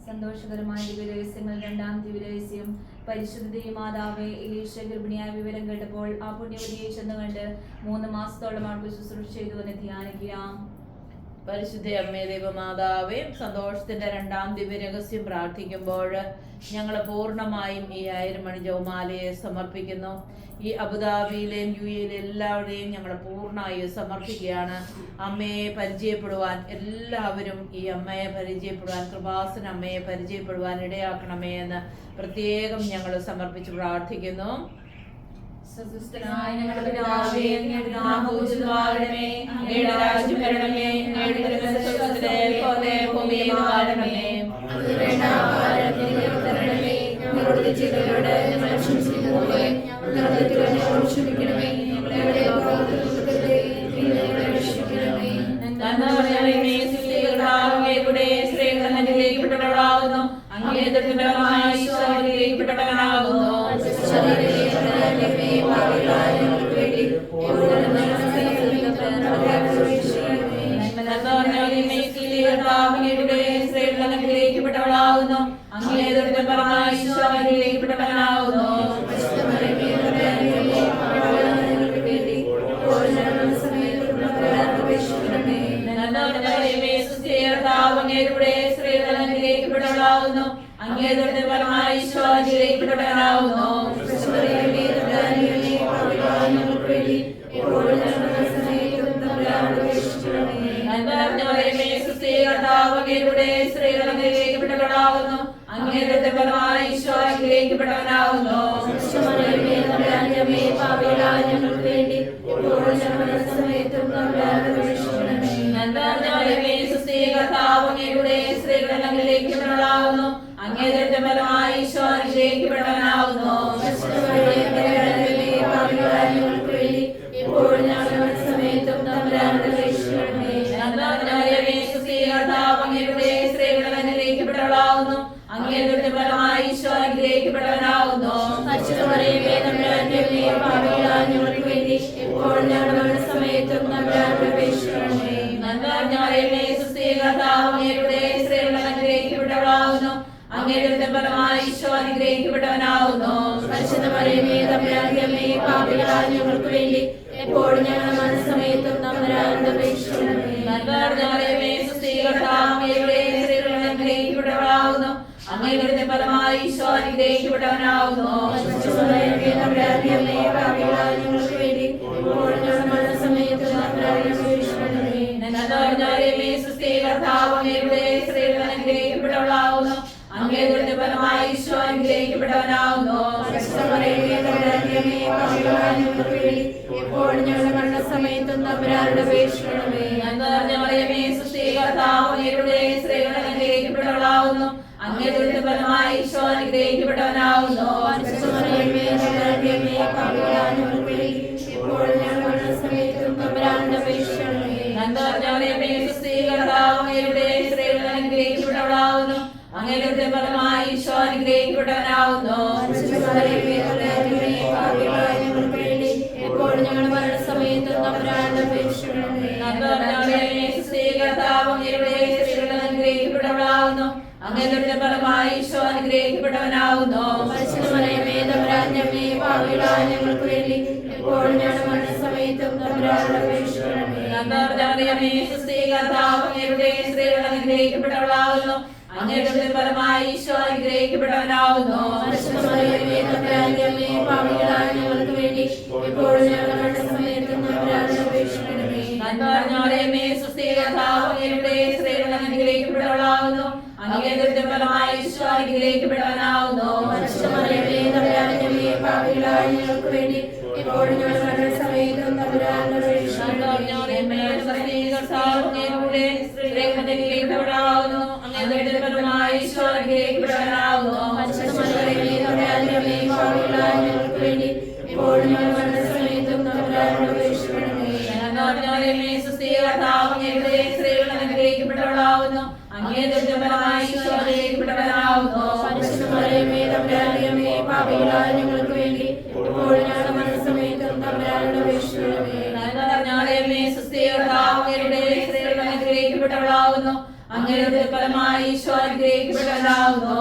സന്തോഷകരമായ ദിവ്യരഹസ്യങ്ങൾ. രണ്ടാം ദിവ്യരഹസ്യം. പരിശുദ്ധ മാതാവേ എലീശ ഗർഭിണിയായ വിവരം കേട്ടപ്പോൾ ആ പുണ്യവതിയെ ചെന്ന് കണ്ട് 3 മാസത്തോളം അവൾക്ക് ശുശ്രൂഷ ചെയ്തു എന്ന് ധ്യാനിക്കാം. പരിശുദ്ധ അമ്മേ ദൈവമാതാവേ, സന്തോഷത്തിന്റെ രണ്ടാം ദിവ്യരഹസ്യം പ്രാർത്ഥിക്കുമ്പോൾ ഞങ്ങൾ പൂർണ്ണമായും ഈ 1000 മണി ജപമാലയെ സമർപ്പിക്കുന്നു. ഈ അബുദാബിയിലെയും UAE എല്ലാവരുടെയും ഞങ്ങൾ പൂർണ്ണമായും സമർപ്പിക്കുകയാണ്. അമ്മയെ പരിചയപ്പെടുവാൻ എല്ലാവരും ഈ അമ്മയെ പരിചയപ്പെടുവാൻ, കൃപാസന അമ്മയെ പരിചയപ്പെടുവാൻ ഇടയാക്കണമേ എന്ന് പ്രത്യേകം ഞങ്ങൾ സമർപ്പിച്ച് പ്രാർത്ഥിക്കുന്നു. സ്വർഗ്ഗസ്ഥനായ ഞങ്ങളുടെ പിതാവേ, അങ്ങയുടെ നാമം പൂജിതമാകണമേ. അങ്ങയുടെ രാജ്യം വരണമേ. അങ്ങയുടെ തിരുമനസ്സ് സ്വർഗ്ഗത്തിലെ പോലെ ഭൂമിയിലും ആകണമേ. വേണ്ട ആഹാരം ഞങ്ങൾക്ക് തരണമേ. ഞങ്ങളോട് ചെയ്തവരോട് ഞങ്ങൾ ക്ഷമിച്ചിരിക്കുന്നതുപോലെ ഞങ്ങളുടെ തെറ്റുകൾ ഞങ്ങളോട് ക്ഷമിക്കണമേ. ഞങ്ങളുടെ പാപത്തിൽ ഉൾപ്പെടുത്തരുതേ. ഞങ്ങളെ രക്ഷിക്കണമേ. സ്ത്രീകൾ അനുഗ്രഹിക്കപ്പെട്ടവളാകുന്നു. അങ്ങയുടെ ഫലമായി ഈശോ അനുഗ്രഹിക്കപ്പെട്ടവനാകുന്നു. സ്ത്രീകൾ അനുഗ്രഹിക്കപ്പെട്ടവളാകുന്നു. അങ്ങയുടെ ഫലമായി ഈശോ അനുഗ്രഹിക്കപ്പെട്ടവനാകുന്നു. അനുഗ്രഹിക്കപ്പെട്ടവനാവുന്നു. കർത്താവേ സ്ത്രീകൾ അനുഗ്രഹിക്കപ്പെട്ടവളാവുന്നു. അങ്ങയുടെ ഫലമായി ഈശോ അനുഗ്രഹിക്കപ്പെട്ടവനാവുന്നു. ഞങ്ങൾക്ക് വേണ്ടി എപ്പോഴും ഞങ്ങളുടെ സമയത്തും കർത്താവേ സ്ത്രീകൾ അനുഗ്രഹിക്കപ്പെട്ടവളാവുന്നു. അങ്ങയുടെ ഫലമായി ഈശോ അനുഗ്രഹിക്കപ്പെട്ടവനാവുന്നു. ഞങ്ങൾക്ക് വേണ്ടി എപ്പോഴും ഞങ്ങളുടെ സമയത്തും സ്ത്രീകൾ അനുഗ്രഹിക്കപ്പെട്ടവളാവുന്നു. അങ്ങയുടെ ഫലമായി ഈശോ അനുഗ്രഹിക്കപ്പെട്ടവനാവുന്നു. ഞങ്ങൾക്ക് വേണ്ടി എപ്പോഴും ഞങ്ങളുടെ സമയത്തും സ്ത്രീകൾ അനുഗ്രഹിക്കപ്പെട്ടവളാവുന്നു. അങ്ങയുടെ ഫലമായി ഈശോ അനുഗ്രഹിക്കപ്പെട്ടവനാവുന്നു. ഞങ്ങൾക്ക് വേണ്ടി എപ്പോഴും ഞങ്ങളുടെ സമയത്തും അനുഗ്രഹിക്കപ്പെട്ടവളാവുന്നു. അങ്ങയുടെ ഫലമായി ഈശോ അനുഗ്രഹിക്കപ്പെട്ടവനാവുന്നു. ഞങ്ങൾക്ക് വേണ്ടി എപ്പോഴും ഞങ്ങളുടെ സമയത്തും സ്ത്രീകൾ അനുഗ്രഹിക്കപ്പെട്ടവളാവുന്നു. അങ്ങയുടെ ഫലമായി ഈശോ അനുഗ്രഹിക്കപ്പെട്ടവനാവുന്നു. ഞങ്ങൾക്ക് വേണ്ടി എപ്പോഴും ഞങ്ങളുടെ സമയത്തും സ്ത്രീകൾ അനുഗ്രഹിക്കപ്പെട്ടവളാവുന്നു. അങ്ങയുടെ ഫലമായി ഈശോ അനുഗ്രഹിക്കപ്പെട്ടവനാവുന്നു. സ്ത്രീകൾ അനുഗ്രഹിക്കപ്പെട്ടവളാവുന്നു. അങ്ങയുടെ ഫലമായി ഈശോ അനുഗ്രഹിക്കപ്പെട്ടവനാവുന്നു. എപ്പോഴും ഞങ്ങളുടെ മരണസമയത്തും സ്ത്രീകൾ അനുഗ്രഹിക്കപ്പെട്ടവളാവുന്നു. അങ്ങയുടെ ഫലമായി ഈശോ അനുഗ്രഹിക്കപ്പെട്ടവനാവുന്നു. ഞങ്ങൾക്ക് വേണ്ടി എപ്പോഴും ഞങ്ങളുടെ മരണസമയത്തും സ്ത്രീകൾ അനുഗ്രഹിക്കപ്പെട്ടവളാവുന്നു. അങ്ങയുടെ ഫലമായി ഈശോ അനുഗ്രഹിക്കപ്പെട്ടവനാവുന്നു. ഞങ്ങൾക്ക് വേണ്ടി എപ്പോഴും ഞങ്ങളുടെ മരണസമയത്തും സ്ത്രീകൾ അനുഗ്രഹിക്കപ്പെട്ടവളാവുന്നു. അങ്ങയുടെ ഫലമായി ഈശോ അനുഗ്രഹിക്കപ്പെട്ടവനാവുന്നു. ഞങ്ങൾക്ക് വേണ്ടി എപ്പോഴും ഞങ്ങളുടെ മരണസമയത്തും അങ്ങയുടെ ഫലമായി ഈശോ അനുഗ്രഹിക്കപ്പെട്ടവനാവുന്നു. ഞങ്ങൾക്ക് വേണ്ടി എപ്പോഴും ഞങ്ങളുടെ മരണസമയത്തും സ്ത്രീകൾ അനുഗ്രഹിക്കപ്പെട്ടവളാവുന്നു. അങ്ങയുടെ ഫലമായി ഈശോ അനുഗ്രഹിക്കപ്പെട്ടവനാവുന്നു. ഞങ്ങൾക്ക് വേണ്ടി എപ്പോഴും ഞങ്ങളുടെ മരണസമയത്തും സ്ത്രീകൾ അനുഗ്രഹിക്കപ്പെട്ടവളാവുന്നു. അങ്ങയുടെ ഫലമായി ഈശോ അനുഗ്രഹിക്കപ്പെട്ടവനാവുന്നു.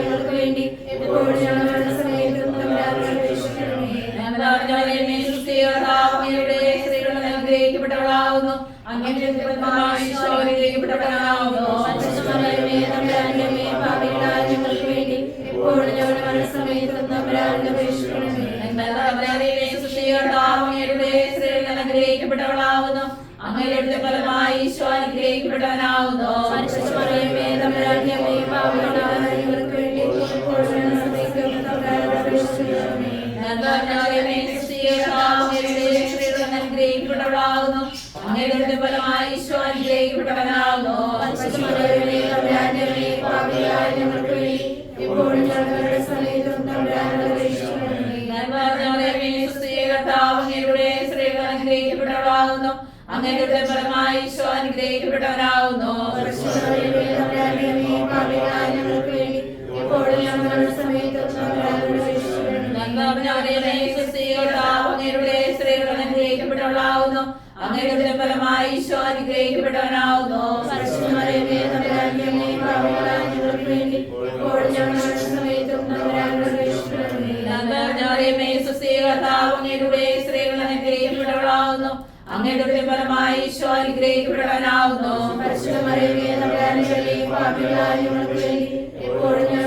ഞങ്ങൾക്ക് വേണ്ടി എപ്പോഴും ഞങ്ങളുടെ മരണസമയത്തും സ്ത്രീകൾ അനുഗ്രഹിക്കപ്പെട്ടവളാവുന്നു. അങ്ങയുടെ ഫലമായി ഈശോ അനുഗ്രഹിക്കപ്പെട്ടവനാവുന്നു. ഞങ്ങൾക്ക് വേണ്ടി എപ്പോഴും ഞങ്ങളുടെ മരണസമയത്തും സ്ത്രീകൾ അനുഗ്രഹിക്കപ്പെട്ടവളാവുന്നു. അങ്ങയുടെ ഫലമായി ഈശോ അനുഗ്രഹിക്കപ്പെട്ടവനാവുന്നു. ഞങ്ങൾക്ക് വേണ്ടി സ്ത്രീകൾ അനുഗ്രഹിക്കപ്പെട്ടവളാവുന്നു. അങ്ങയുടെ ഫലമായി ഈശോ അനുഗ്രഹിക്കപ്പെട്ടവനാവുന്നു. ഞങ്ങൾക്ക് വേണ്ടി എപ്പോഴും ഞങ്ങളുടെ സമയത്തും സ്ത്രീകൾ അനുഗ്രഹിക്കപ്പെട്ടവളാവുന്നു. അങ്ങയുടെ ഫലമായി ഈശോ അനുഗ്രഹിക്കപ്പെട്ടവനാവുന്നു. ഞങ്ങൾക്ക് വേണ്ടി എപ്പോഴും ഞങ്ങളുടെ സമയത്തും സ്ത്രീകൾ അനുഗ്രഹിക്കപ്പെട്ടവളാവുന്നു. അങ്ങയുടെ ഫലമായി ഈശോ അനുഗ്രഹിക്കപ്പെട്ടവനാവുന്നു. ഞങ്ങൾക്ക് വേണ്ടി എപ്പോഴും ഞങ്ങളുടെ സമയത്തും സ്ത്രീകൾ അനുഗ്രഹിക്കപ്പെട്ടവളാവുന്നു. അങ്ങയുടെ ഫലമായി ഈശോ അനുഗ്രഹിക്കപ്പെട്ടവനാവുന്നു. ഞങ്ങൾക്ക് വേണ്ടി എപ്പോഴും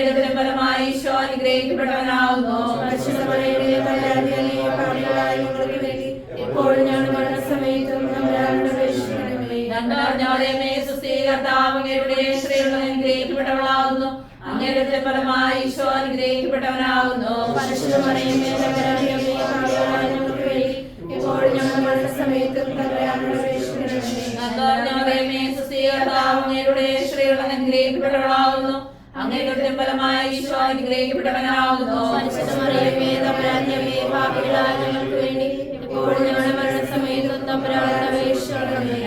അങ്ങയുടെ ഫലമായി ഈശോ അനുഗ്രഹിക്കപ്പെട്ടവനാകുന്നു. പരിശുദ്ധ മറിയമേ തമ്പുരാന്റെ പാപികളായ ഞങ്ങൾക്ക് വേണ്ടി ഇപ്പോഴും ഞങ്ങളുടെ മരണസമയത്തും തമ്പുരാനോട് അപേക്ഷിക്കണമേ. നന്മ നിറഞ്ഞ മറിയമേ സ്വസ്തി, കർത്താവ് അങ്ങയുടെ സ്ത്രീകളിൽ അനുഗ്രഹിക്കപ്പെട്ടവളാകുന്നു. അങ്ങയുടെ ഫലമായി ഈശോ അനുഗ്രഹിക്കപ്പെട്ടവനാകുന്നു. പരിശുദ്ധ മറിയമേ തമ്പുരാന്റെ പാപികളായ ഞങ്ങൾക്ക് വേണ്ടി ഇപ്പോഴും ഞങ്ങളുടെ മരണസമയത്തും തമ്പുരാനോട് അപേക്ഷിക്കണമേ. നന്മ നിറഞ്ഞ മറിയമേ സ്വസ്തി, കർത്താവ് അങ്ങയുടെ സ്ത്രീകളിൽ അനുഗ്രഹിക്കപ്പെട്ടവളാകുന്നു. അങ്ങയുടെ ഫലമായി ഈശോ അനുഗ്രഹിക്കപ്പെട്ടവനാകുന്നു. പരിശുദ്ധ മറിയമേ തമ്പുരാന്റെ പാപികളായ ഞങ്ങൾക്ക് വേണ്ടി ഇപ്പോഴും ഞങ്ങളുടെ മരണസമയത്തും തമ്പുരാനോട് അപേക്ഷിക്കണമേ.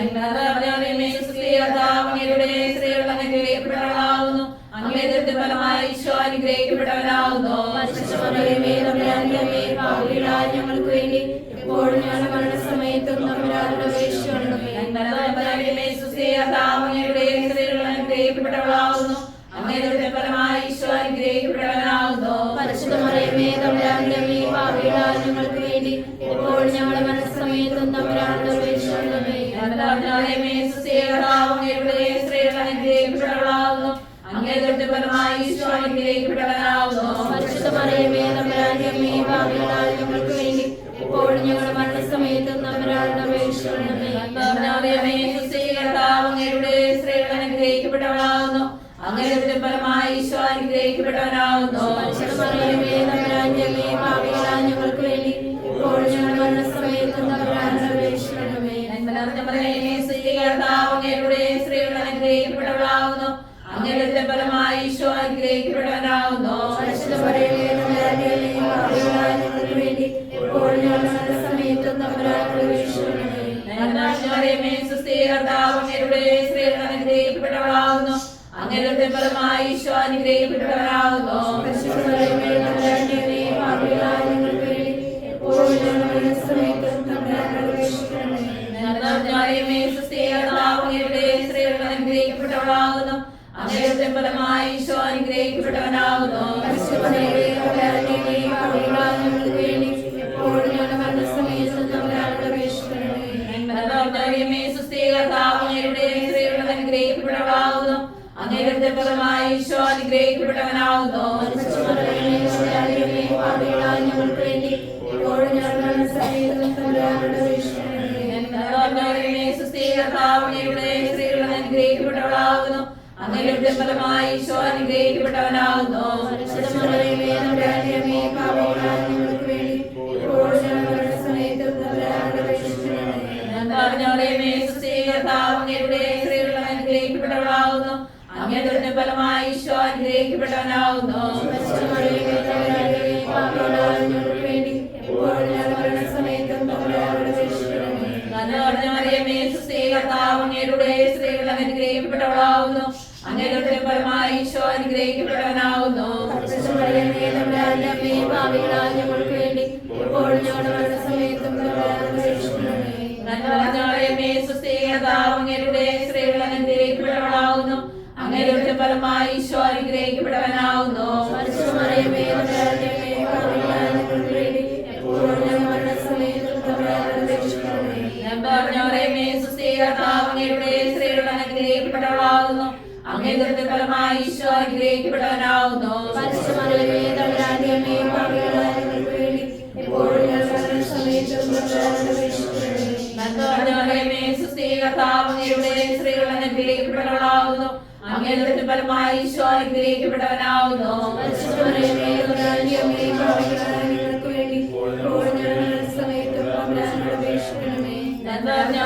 മറിയമേ സ്വസ്തി, കർത്താവ് അങ്ങയുടെ സ്ത്രീകളിൽ അനുഗ്രഹിക്കപ്പെട്ടവളാകുന്നു. അങ്ങയുടെ ഫലമായി ഈശോ അനുഗ്രഹിക്കപ്പെട്ടവനാകുന്നു. പരിശുദ്ധ മറിയമേ തമ്പുരാന്റെ പാപികളായ ഞങ്ങൾക്ക് വേണ്ടി ഇപ്പോഴും ഞങ്ങളുടെ മരണസമയത്തും തമ്പുരാനോട് അപേക്ഷിക്കണമേ. മറിയമേ സ്വസ്തി, കർത്താവ് അങ്ങയുടെ സ്ത്രീകളിൽ അനുഗ്രഹിക്കപ്പെട്ടവളാകുന്നു. അങ്ങയുടെ ഫലമായി ഈശോ അനുഗ്രഹിക്കപ്പെട്ടവനാകുന്നു. പരിശുദ്ധ മറിയമേ തമ്പുരാന്റെ പാപികളായ ഞങ്ങൾക്ക് വേണ്ടി ഇപ്പോഴും ഞങ്ങളുടെ മരണസമയത്തും തമ്പുരാനോട് അപേക്ഷിക്കണമേ. മറിയമേ സ്വസ്തി, കർത്താവ് അങ്ങയുടെ സ്ത്രീകളിൽ അനുഗ്രഹിക്കപ്പെട്ടവളാകുന്നു. അങ്ങയുടെ ഫലമായി ഈശോ അനുഗ്രഹിക്കപ്പെട്ടവനാകുന്നു. പരിശുദ്ധ മറിയമേ തമ്പുരാന്റെ പാപികളായ ഞങ്ങൾക്ക് വേണ്ടി ഇപ്പോഴും ഞങ്ങളുടെ മരണസമയത്തും തമ്പുരാനോട് അപേക്ഷിക്കണമേ. മറിയമേ സ്വസ്തി, കർത്താവ് അങ്ങയുടെ സ്ത്രീകളിൽ അനുഗ്രഹിക്കപ്പെട്ടവളാകുന്നു. അങ്ങയുടെ ഫലമായി ഈശോ അനുഗ്രഹിക്കപ്പെട്ടവനാകുന്നു. പരിശുദ്ധ മറിയമേ തമ്പുരാന്റെ പാപികളായ ഞങ്ങൾക്ക് വേണ്ടി ഇപ്പോഴും ഞങ്ങളുടെ മരണസമയത്തും തമ്പുരാനോട് അപേക്ഷിക്കണമേ. മറിയമേ സ്വസ്തി, കർത്താവ് അങ്ങയുടെ സ്ത്രീകളിൽ അനുഗ്രഹിക്കപ്പെട്ടവളാകുന്നു. അങ്ങയുടെ ഫലമായി ഈശോ അനുഗ്രഹിക്കപ്പെട്ടവനാകുന്നു. പരിശുദ്ധ മറിയമേ തമ്പുരാന്റെ പാപികളായ ഞങ്ങൾക്ക് വേണ്ടി ഇപ്പോഴും ഞങ്ങളുടെ മരണസമയത്തും തമ്പുരാനോട് അപേക്ഷിക്കണമേ. മറിയമേ സ്വസ്തി, കർത്താവ് അങ്ങയുടെ സ്ത്രീകളിൽ അനുഗ്രഹിക്കപ്പെട്ടവളാകുന്നു. അങ്ങയുടെ ഫലമായി ഈശോ അനുഗ്രഹിക്കപ്പെട്ടവനാകുന്നു. പരിശുദ്ധ മറിയമേ തമ്പുരാന്റെ പാപികളായ ഞങ്ങൾക്ക് വേണ്ടി ഇപ്പോഴും ഞങ്ങളുടെ മരണസമയത്തും തമ്പുരാനോട് അപേക്ഷിക്കണമേ. മറിയമേ സ്വസ്തി, കർത്താവ് അങ്ങയുടെ സ്ത്രീകളിൽ അനുഗ്രഹിക്കപ്പെട്ടവളാകുന്നു. അങ്ങയുടെ ഫലമായി ഈശോ അനുഗ്രഹിക്കപ്പെട്ടവനാകുന്നു. പരിശുദ്ധ മറിയമേ തമ്പുരാന്റെ പാപികളായ ഞങ്ങൾക്ക് വേണ്ടി ഇപ്പോഴും ഞങ്ങളുടെ മരണസമയത്തും തമ്പുരാനോട് അപേക്ഷിക്കണമേ. മറിയമേ സ്വസ്തി, കർത്താവ് അങ്ങയുടെ സ്ത്രീകളിൽ അനുഗ്രഹിക്കപ്പെട്ടവളാകുന്നു. അങ്ങയുടെ ഫലമായി ഈശോ അനുഗ്രഹിക്കപ്പെട്ടവനാകുന്നു. പരിശുദ്ധ മറിയമേ തമ്പുരാന്റെ പാപികളായ ഞങ്ങൾക്ക് വേണ്ടി ഇപ്പോഴും ഞങ്ങളുടെ മരണസമയത്തും തമ്പുരാനോട് അപേക്ഷിക്കണമേ. മറിയമേ സ്വസ്തി, കർത്താവ് അങ്ങയുടെ സ്ത്രീകളിൽ അനുഗ്രഹിക്കപ്പെട്ടവളാകുന്നു. അങ്ങയുടെ ഫലമായി ഈശോ അനുഗ്രഹിക്കപ്പെട്ടവനാകുന്നു. പരിശുദ്ധ മറിയമേ തമ്പുരാന്റെ പാപികളായ ഞങ്ങൾക്ക് വേണ്ടി ഇപ്പോഴും ഞങ്ങളുടെ മരണസമയത്തും തമ്പുരാനോട് അപേക്ഷിക്കണമേ. മറിയമേ സ്വസ്തി, കർത്താവ് അങ്ങയുടെ സ്ത്രീകളിൽ അനുഗ്രഹിക്കപ്പെട്ടവളാകുന്നു. അങ്ങയുടെ ഫലമായി ഈശോ അനുഗ്രഹിക്കപ്പെട്ടവനാകുന്നു. പരിശുദ്ധ മറിയമേ തമ്പുരാന്റെ പാപികളായ ഞങ്ങൾക്ക് വേണ്ടി ഇപ്പോഴും ഞങ്ങളുടെ മരണസമയത്തും തമ്പുരാനോട് അപേക്ഷിക്കണമേ. മറിയമേ സ്വസ്തി, കർത്താവ് അങ്ങയുടെ സ്ത്രീകളിൽ അനുഗ്രഹിക്കപ്പെട്ടവളാകുന്നു. അങ്ങയുടെ ഫലമായി ഈശോ അനുഗ്രഹിക്കപ്പെട്ടവനാകുന്നു. പരിശുദ്ധ മറിയമേ തമ്പുരാന്റെ പാപികളായ ഞങ്ങൾക്ക് വേണ്ടി ഇപ്പോഴും ഞങ്ങളുടെ മരണസമയത്തും തമ്പുരാനോട് അപേക്ഷിക്കണമേ. മറിയമേ സ്വസ്തി, കർത്താവ് അങ്ങയുടെ സ്ത്രീകളിൽ അനുഗ്രഹിക്കപ്പെട്ടവളാകുന്നു. അങ്ങയുടെ ഫലമായി ഈശോ അനുഗ്രഹിക്കപ്പെട്ടവനാകുന്നു. പരിശുദ്ധ മറിയമേ തമ്പുരാന്റെ പാപികളായ ഞങ്ങൾക്ക് വേണ്ടി ഇപ്പോഴും ഞങ്ങളുടെ മരണസമയത്തും തമ്പുരാനോട് അപേക്ഷിക്കണമേ. മറിയമേ സ്വസ്തി, കർത്താവ് അങ്ങയുടെ സ്ത്രീകളിൽ അനുഗ്രഹിക്കപ്പെട്ടവളാകുന്നു. അങ്ങയുടെ ഫലമായി ഈശോ അനുഗ്രഹിക്കപ്പെട്ടവനാകുന്നു. പരിശുദ്ധ മറിയമേ തമ്പുരാന്റെ പാപികളായ ഞങ്ങൾക്ക് വേണ്ടി ഇപ്പോഴും ഞങ്ങളുടെ മരണസമയത്തും തമ്പുരാനോട് അപേക്ഷിക്കണമേ. മറിയമേ സ്വസ്തി, കർത്താവ് അങ്ങയുടെ സ്ത്രീകളിൽ അനുഗ്രഹിക്കപ്പെട്ടവളാകുന്നു. അങ്ങയുടെ ഫലമായി ഈശോ അനുഗ്രഹിക്കപ്പെട്ടവനാകുന്നു. പരിശുദ്ധ മറിയമേ തമ്പുരാന്റെ പാപികളായ ഞങ്ങൾക്ക് വേണ്ടി ഇപ്പോഴും ഞങ്ങളുടെ മരണസമയത്തും തമ്പുരാനോട് അപേക്ഷിക്കണമേ.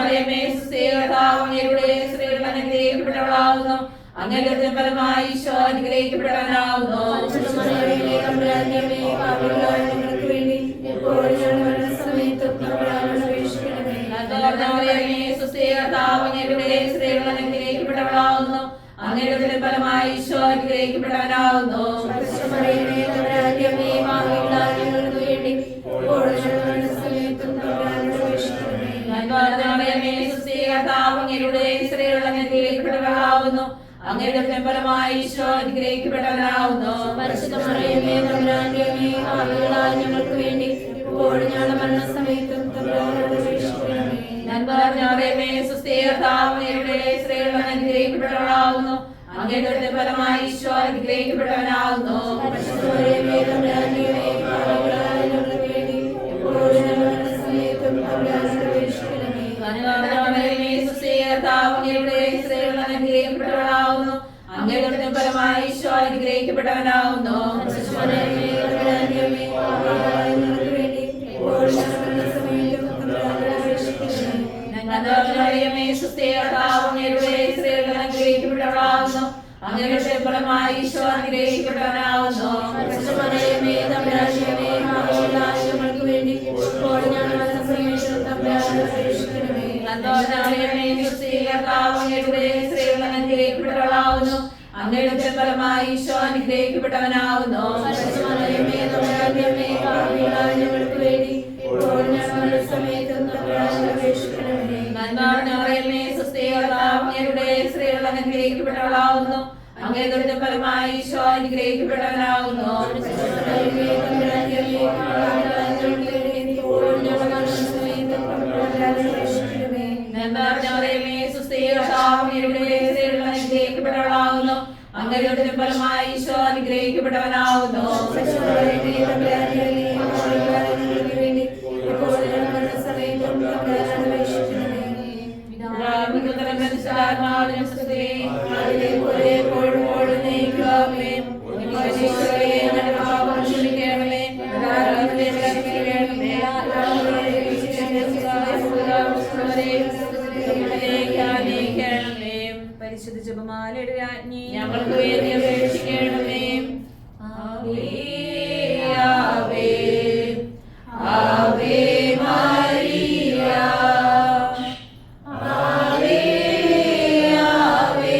മറിയമേ സ്വസ്തി, കർത്താവ് അങ്ങയുടെ സ്ത്രീകളിൽ അനുഗ്രഹിക്കപ്പെട്ടവളാകുന്നു. അങ്ങയുടെ ഫലമായി ഈശോ അനുഗ്രഹിക്കപ്പെട്ടവനാകുന്നു. പരിശുദ്ധ മറിയമേ തമ്പുരാന്റെ പാപികളായ ഞങ്ങൾക്ക് വേണ്ടി ഇപ്പോഴും ഞങ്ങളുടെ മരണസമയത്തും തമ്പുരാനോട് അപേക്ഷിക്കണമേ. മറിയമേ സ്വസ്തി, കർത്താവ് അങ്ങയുടെ സ്ത്രീകളിൽ അനുഗ്രഹിക്കപ്പെട്ടവളാകുന്നു. അങ്ങയുടെ ഫലമായി ഈശോ അനുഗ്രഹിക്കപ്പെട്ടവനാകുന്നു. പരിശുദ്ധ മറിയമേ തമ്പുരാന്റെ പാപികളായ ഞങ്ങൾക്ക് വേണ്ടി ഇപ്പോഴും ഞങ്ങളുടെ മരണസമയത്തും തമ്പുരാനോട് അപേക്ഷിക്കണമേ. മറിയമേ സ്വസ്തി, കർത്താവ് അങ്ങയുടെ സ്ത്രീകളിൽ അനുഗ്രഹിക്കപ്പെട്ടവളാകുന്നു. അങ്ങയുടെ ഫലമായി ഈശോ അനുഗ്രഹിക്കപ്പെട്ടവനാകുന്നു. പരിശുദ്ധ മറിയമേ തമ്പുരാന്റെ പാപികളായ ഞങ്ങൾക്ക് വേണ്ടി ഇപ്പോഴും ഞങ്ങളുടെ മരണസമയത്തും തമ്പുരാനോട് അപേക്ഷിക്കണമേ. മറിയമേ സ്വസ്തി, കർത്താവ് അങ്ങയുടെ സ്ത്രീകളിൽ അനുഗ്രഹിക്കപ്പെട്ടവളാകുന്നു. അങ്ങയുടെ ഫലമായി ഈശോ അനുഗ്രഹിക്കപ്പെട്ടവനാകുന്നു. അനുഗ്രഹിക്കപ്പെട്ടവനാകുന്നു. അങ്ങയുടെ ഫലമായി ഈശോ അനുഗ്രഹിക്കപ്പെട്ടവനാകുന്നു. അനുഗ്രഹിക്കപ്പെട്ടവളാകുന്നു. അങ്ങയുടെ ഫലമായി ഈശോ അനുഗ്രഹിക്കപ്പെട്ടവനാകുന്നു. അനുഗ്രഹിക്കപ്പെട്ടവളാകുന്നു. അങ്ങയുടെ ഫലമായി ഈശോ അനുഗ്രഹിക്കപ്പെട്ടവനാകുന്നു. അനുഗ്രഹിക്കപ്പെട്ടവളാകുന്നു. അങ്ങയുടെ ഫലമായി ഈശോ അനുഗ്രഹിക്കപ്പെട്ടവനാകുന്നു. അനുഗ്രഹിക്കപ്പെട്ടവളാകുന്നു. അങ്ങയുടെ ഫലമായി ഈശോ അനുഗ്രഹിക്കപ്പെട്ടവനാകുന്നു. പരിശുദ്ധ ജപമാലയുടെ രാജ്ഞി ഞങ്ങൾക്ക് വേണ്ടി അപേക്ഷിക്കണമേ. ആവേ ആവേ ആവേ മരിയ. ആവേ ആവേ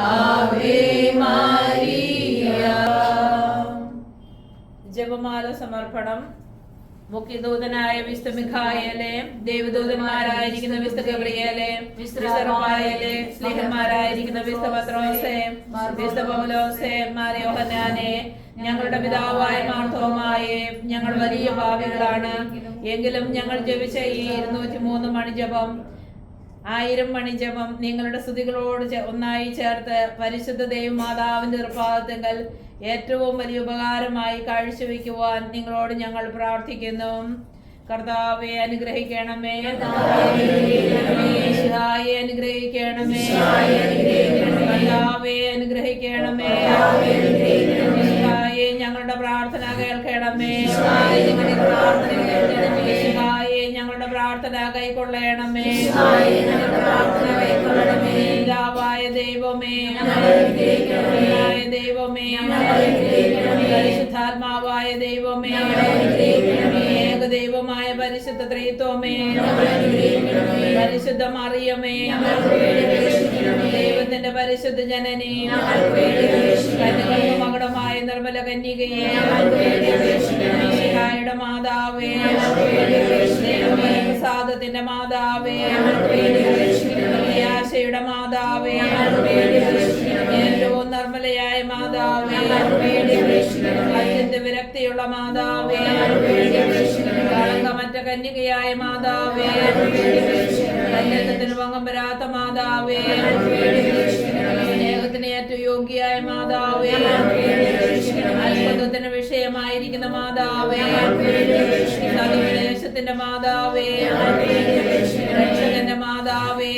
ആവേ മരിയ. ജപമാല സമർപ്പണം. മുഖ്യദൂതനായ വിശുദ്ധ മിഖായേലേ, ദേവദൂതന്മാരായിരിക്കുന്ന വിശുദ്ധ ഗബ്രിയേലേ, വിശുദ്ധ റഫായേലേ, സ്നേഹന്മാരായിരിക്കുന്ന വിശുദ്ധ പത്രോസേ, വിശുദ്ധ പൗലോസേ, മാർ യോഹന്നാനേ, ഞങ്ങളുടെ പിതാവായ മാർത്തോമായേ, ഞങ്ങൾ വലിയ പാപികളാണ്. എങ്കിലും ഞങ്ങൾ ജപിച്ച ഈ 203 മണിജപം 1000 മണിജപം നിങ്ങളുടെ സ്തുതികളോട് ഒന്നായി ചേർത്ത് പരിശുദ്ധ ദൈവമാതാവിന്റെ തൃപ്പാദത്തിങ്കൽ ഏറ്റവും വലിയ ഉപകാരമായി കാഴ്ചവെക്കുവാൻ നിങ്ങളോട് ഞങ്ങൾ പ്രാർത്ഥിക്കുന്നു. കർത്താവെ അനുഗ്രഹിക്കണമേ. ഈശോയെ അനുഗ്രഹിക്കണമേ. കർത്താവെ അനുഗ്രഹിക്കണമേ. ഈശോയെ ഞങ്ങളുടെ പ്രാർത്ഥന കേൾക്കണമേ. ഈശോയെ ഞങ്ങളുടെ പ്രാർത്ഥന കൈക്കൊള്ളണമേ. പിതാവായ ദൈവമേ, ദൈവമേ, പരിശുദ്ധാത്മാവായ ദൈവമേ, ഏകദൈവമായ പരിശുദ്ധ ത്രിത്വമേ, പരിശുദ്ധ മറിയമേ, ദൈവത്തിന്റെ പരിശുദ്ധ ജനനി, കന്യകൾക്ക് മകുടമായ നിർമ്മല കന്യകയെ, ഈശോയുടെ മാതാവേ, പ്രസാദത്തിന്റെ മാതാവേ, ആശയുടെ മാതാവേ, ഏറ്റവും നിർമ്മലയായ മാതാവേ, അത്യന്ത വിരക്തിയുള്ള മാതാവേ, കളങ്കമറ്റ കന്യകയായ മാതാവേ, കന്യത്വത്തിന് ഭംഗം വരാത്ത മാതാവേ, സ്നേഹത്തിന് ഏറ്റവും യോഗ്യയായ മാതാവേ, അത്ഭുതത്തിന് വിഷയമായിരിക്കുന്ന മാതാവേ, സതുപദേശത്തിന്റെ മാതാവേ, രക്ഷകന്റെ മാതാവേ,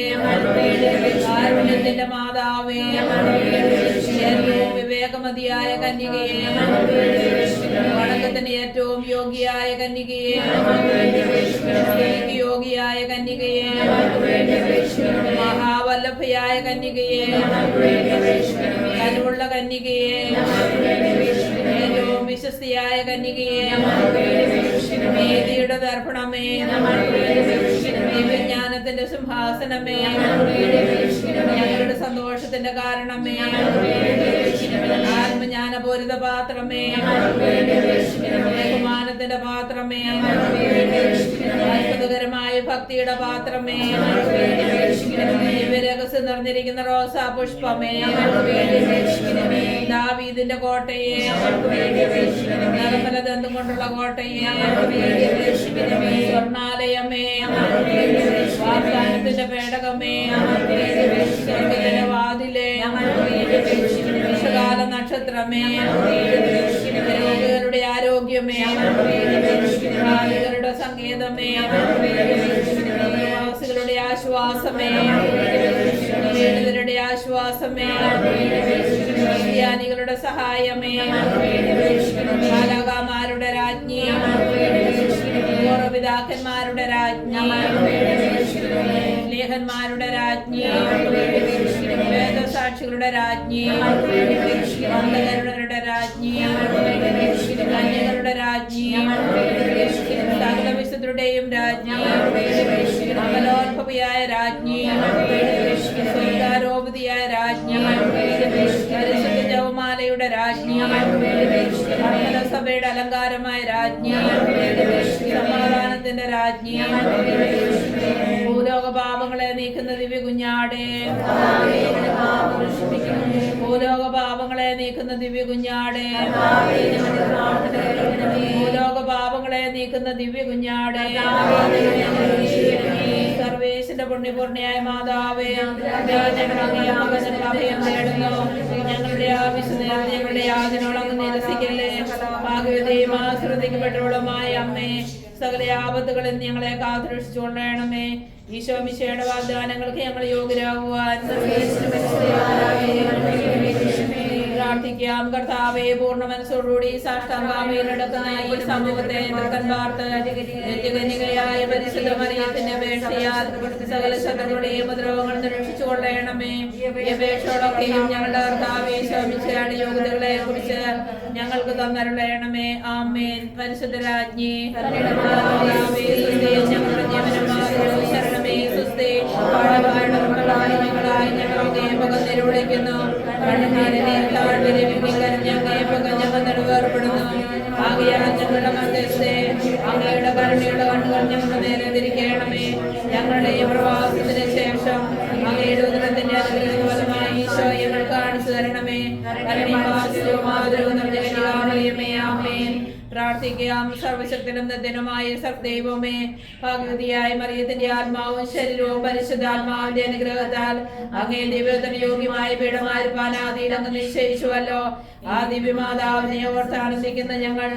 കാരുണ്യത്തിന്റെ മാതാവേ, ഏറ്റവും വിവേകമതിയായ കന്യകയെ, വണക്കത്തിന് ഏറ്റവും യോഗ്യയായ കന്യകയെ, യോഗ്യയായ കന്യകയെ, മഹാവല്ലഭയായ കന്യകയെ, കഴിവുള്ള കന്യകയെ, ഏറ്റവും വിശ്വസ്തിയായ കന്യകയെ, നീതിയുടെ ദർപ്പണമേ, ദിവ്യജ്ഞാനത്തിന്റെ സിംഹാസനമേ, ഞങ്ങളുടെ സന്തോഷത്തിന്റെ കാരണമേ, ആത്മജ്ഞാനപൂരിത പാത്രമേ, ബഹുമാനത്തിന്റെ പാത്രമേ, അത്ഭുതകരമായ ഭക്തിയുടെ പാത്രമേ, ദിവ്യരഹസ്യം നിറഞ്ഞിരിക്കുന്ന റോസാ പുഷ്പമേ, ദാവീദിന്റെ കോട്ടയെ, നിർമ്മലദന്തം കൊണ്ടുള്ള കോട്ടയെ, സ്വർണാലയമേ, വാഗ്ദാനത്തിന്റെ പേടകമേ, സ്വർഗ്ഗത്തിന്റെ വാതിലേ, ഞങ്ങൾക്ക് വേണ്ടി അപേക്ഷിക്കണമേ. വർഷകാല നക്ഷത്രമേ, രോഗികളുടെ ആരോഗ്യമേ, ബാലികളുടെ സങ്കേതമേ, പ്രവാസികളുടെ ആശ്വാസമേ, ദരിദ്രരുടെ ആശ്വാസമേ, ക്രിസ്ത്യാനികളുടെ സഹായമേ, മാലാഖമാരുടെ രാജ്ഞി, പൂർവ്വപിതാക്കന്മാരുടെ രാജ്ഞി, ലേഖന്മാരുടെ രാജ്ഞി, വേദസാക്ഷികളുടെ രാജ്ഞി, വന്ദകരുടെ രാജ്ഞി, കന്യകളുടെ രാജ്ഞി, സകല വിശുദ്ധരുടെയും രാജ്ഞി, അമലോത്ഭവിയായ രാജ്ഞി, സ്വർഗാരോപതിയായ രാജ്ഞി, പരിശുദ്ധ ജപമാലയുടെ രാജ്ഞി, സഭയുടെ അലങ്കാരമായ രാജ്ഞി, സമാധാനത്തിന്റെ രാജ്ഞി, ഭൂലോക പാപങ്ങളെ നീക്കുന്ന ദിവ്യ കുഞ്ഞാടേ, ഭൂലോക പാപങ്ങളെ നീക്കുന്ന ദിവ്യ കുഞ്ഞാടേ, ഭൂലോക പാപങ്ങളെ നീക്കുന്ന ദിവ്യ കുഞ്ഞാടേ, സർവേശന്റെ പുണ്യപൂർണ്ണയായ മാതാവേ, അഭയം തേടുന്നു. ഞങ്ങളുടെ ആവശ്യം ഞങ്ങളുടെ യാതനോളങ്ങ് നിരസിക്കല്ലേ. ഭാഗ്യവതിയും ആശ്രദിക്കപ്പെട്ടവളുമായ അമ്മേ, സകല ആപത്തുകളിൽ ഞങ്ങളെ കാത്തുരക്ഷിച്ചുകൊള്ളണമേ. ഈശോ മിശിഹായുടെ വാഗ്ദാനങ്ങൾക്ക് ഞങ്ങൾ യോഗ്യരാകുവാൻ പ്രാർത്ഥിക്കാം. കർത്താവേ, പൂർണ്ണ മനസ്സോടുകൂടി സാഷ്ടാംഗാമയിൽ നടക്കുന്ന ഈ സമൂഹത്തെ നിത്യകന്യകയായ പരിശുദ്ധ മറിയത്തിന്റെ അപേക്ഷയാൽ സകല ശത്രുക്കളുടെയും ഉപദ്രവങ്ങൾ രക്ഷിച്ചു കൊള്ളണമേ. ഈ അപേക്ഷകളൊക്കെയും ഞങ്ങളുടെ കർത്താവേ ഈശോ മിശിഹായുടെ യോഗ്യതകളെ കുറിച്ച് ഞങ്ങൾക്ക് തന്നരുളയണമേ. ആമേൻ. പരിശുദ്ധ രാജ്ഞി, ഞങ്ങളുടെ ജീവനമാർഗ്ഗം ശരണമേ. സുസ്ഥി ഞങ്ങളായി ഞങ്ങളുടെ മുഖം നിരൂപിക്കുന്നു. ഞങ്ങൾ നെടുവേർപ്പെടുന്നു. ആകയാൽ ഞങ്ങളുടെ മധ്യസ്ഥേ അങ്ങയുടെ കരുണയുടെ കണ്ണുകൾ ഞങ്ങളുടെ നേരെ തിരിക്കണമേ. ഞങ്ങളുടെ ഈ പ്രവാസത്തിന് ശേഷം അങ്ങയുടെ ഉദരത്തിന്റെ അനുഗ്രഹഫലമായി ഈശോയെ ഞങ്ങൾ കാണിച്ചു തരണമേ. ആമേൻ. പ്രാർത്ഥിക്കാം. സർവശക്തനും നിത്യനുമായ സദൈവമേ, ഭാഗ്യവതിയായ മറിയത്തിന്റെ ആത്മാവും ശരീരവും പരിശുദ്ധാത്മാവിന്റെ അനുഗ്രഹത്താൽ അങ്ങേ ദിവ്യത്തിന് യോഗ്യമായ പീഠമായിരിക്കാനാദിയിൽ അങ്ങ് നിശ്ചയിച്ചുവല്ലോ. ആ ദിവ്യമാതാവിനെ ഓർത്താനന്ദിക്കുന്ന ഞങ്ങൾ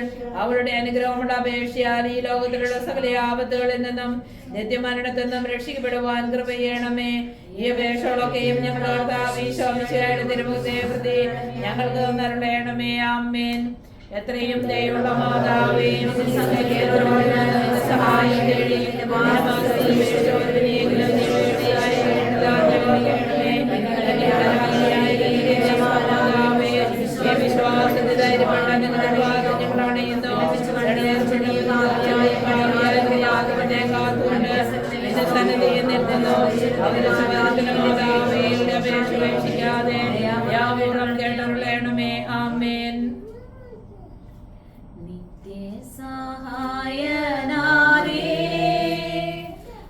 അവരുടെ അനുഗ്രഹമുള്ള അപേക്ഷയാൽ ഈ ലോകത്തിലുള്ള സകല ആപത്തുകളിൽ നിന്നും നിത്യമരണത്തിൽ നിന്നും രക്ഷിക്കപ്പെടുവാൻ കൃപ ചെയ്യണമേ. ഈ അപേക്ഷകളൊക്കെയും ഞങ്ങളുടെ കർത്താവ് ഈശോ മിശിഹായുടെ തിരുമുഖത്തെ പ്രതി ഞങ്ങൾക്ക് തന്നരുളയണമേ. ആമേൻ. എത്രയും ദയയുള്ള മാതാവേ, സഹായം തേടി വിശ്വാസത്തിൽ ധൈര്യപ്പെട്ട ഞങ്ങളുടെ ഞങ്ങൾ അണയുന്നു. കാത്തുകൊണ്ട് എന്റെ സന്നിധിയിൽ നിൽക്കുന്നു. അവരുടെ മാതാവയുടെ അപേക്ഷ ഉപേക്ഷിക്കാതെ യാവൂറം കേട്ടരുളയണമേ. ആമേൻ. സഹായനാരേ,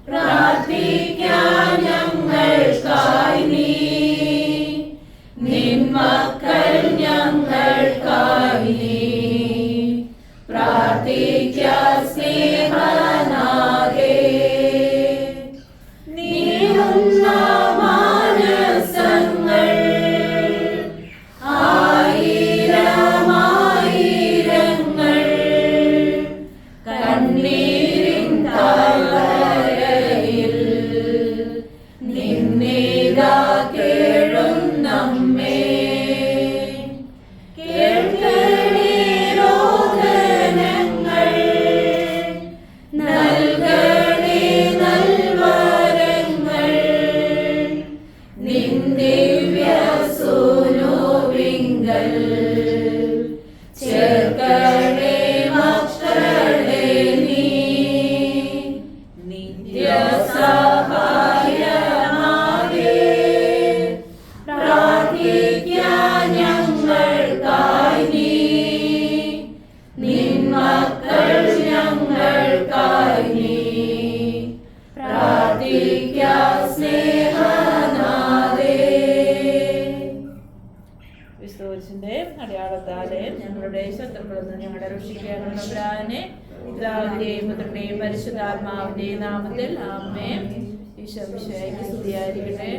പ്രാർത്ഥിക്കാൻ ഞങ്ങൾക്കായി നീ, നിൻ മക്കൾ ഞങ്ങൾക്കായി നീ, പ്രാർത്ഥിക്കാൻ സ്നേഹനാഥേ. നീറുന്ന മാനസങ്ങൾ ആയിരമായിരങ്ങൾ കണ്ണീരിൻ താഴ്വരയിൽ നിന്നേതാ കേഴുന്നമ്മേ. കേൾക്കണേ രോദനങ്ങൾ, നൽകണേ നൽവരങ്ങൾ, നിൻ ദിവ്യസൂനുവിങ്കൽ ചേർക്കണേ മക്കളെ നീ. നിത്യസഹായമാരേ, പ്രാർത്ഥിക്കാൻ ഞങ്ങൾക്കായി നീ, നിൻ മക്കൾ ഞങ്ങൾക്കായി നീ, പ്രാർത്ഥിക്കാൻ സ്നേഹനാഥേ. വിസ്തോരിച്ചിന്റെ അടയാളത്താലെ ഞങ്ങളുടെ ശത്രുക്കളിൽ നിന്ന് ഞങ്ങളുടെ രക്ഷിക്കാനുള്ള തമ്പുരാനെ, പിതാവിന്റെയും പുത്രന്റെയും പരിശുദ്ധാത്മാവിന്റെയും നാമത്തിൽ ആമേൻ. ഈശോ മിശിഹായ്ക്ക് സ്തുതിയായിരിക്കട്ടെ.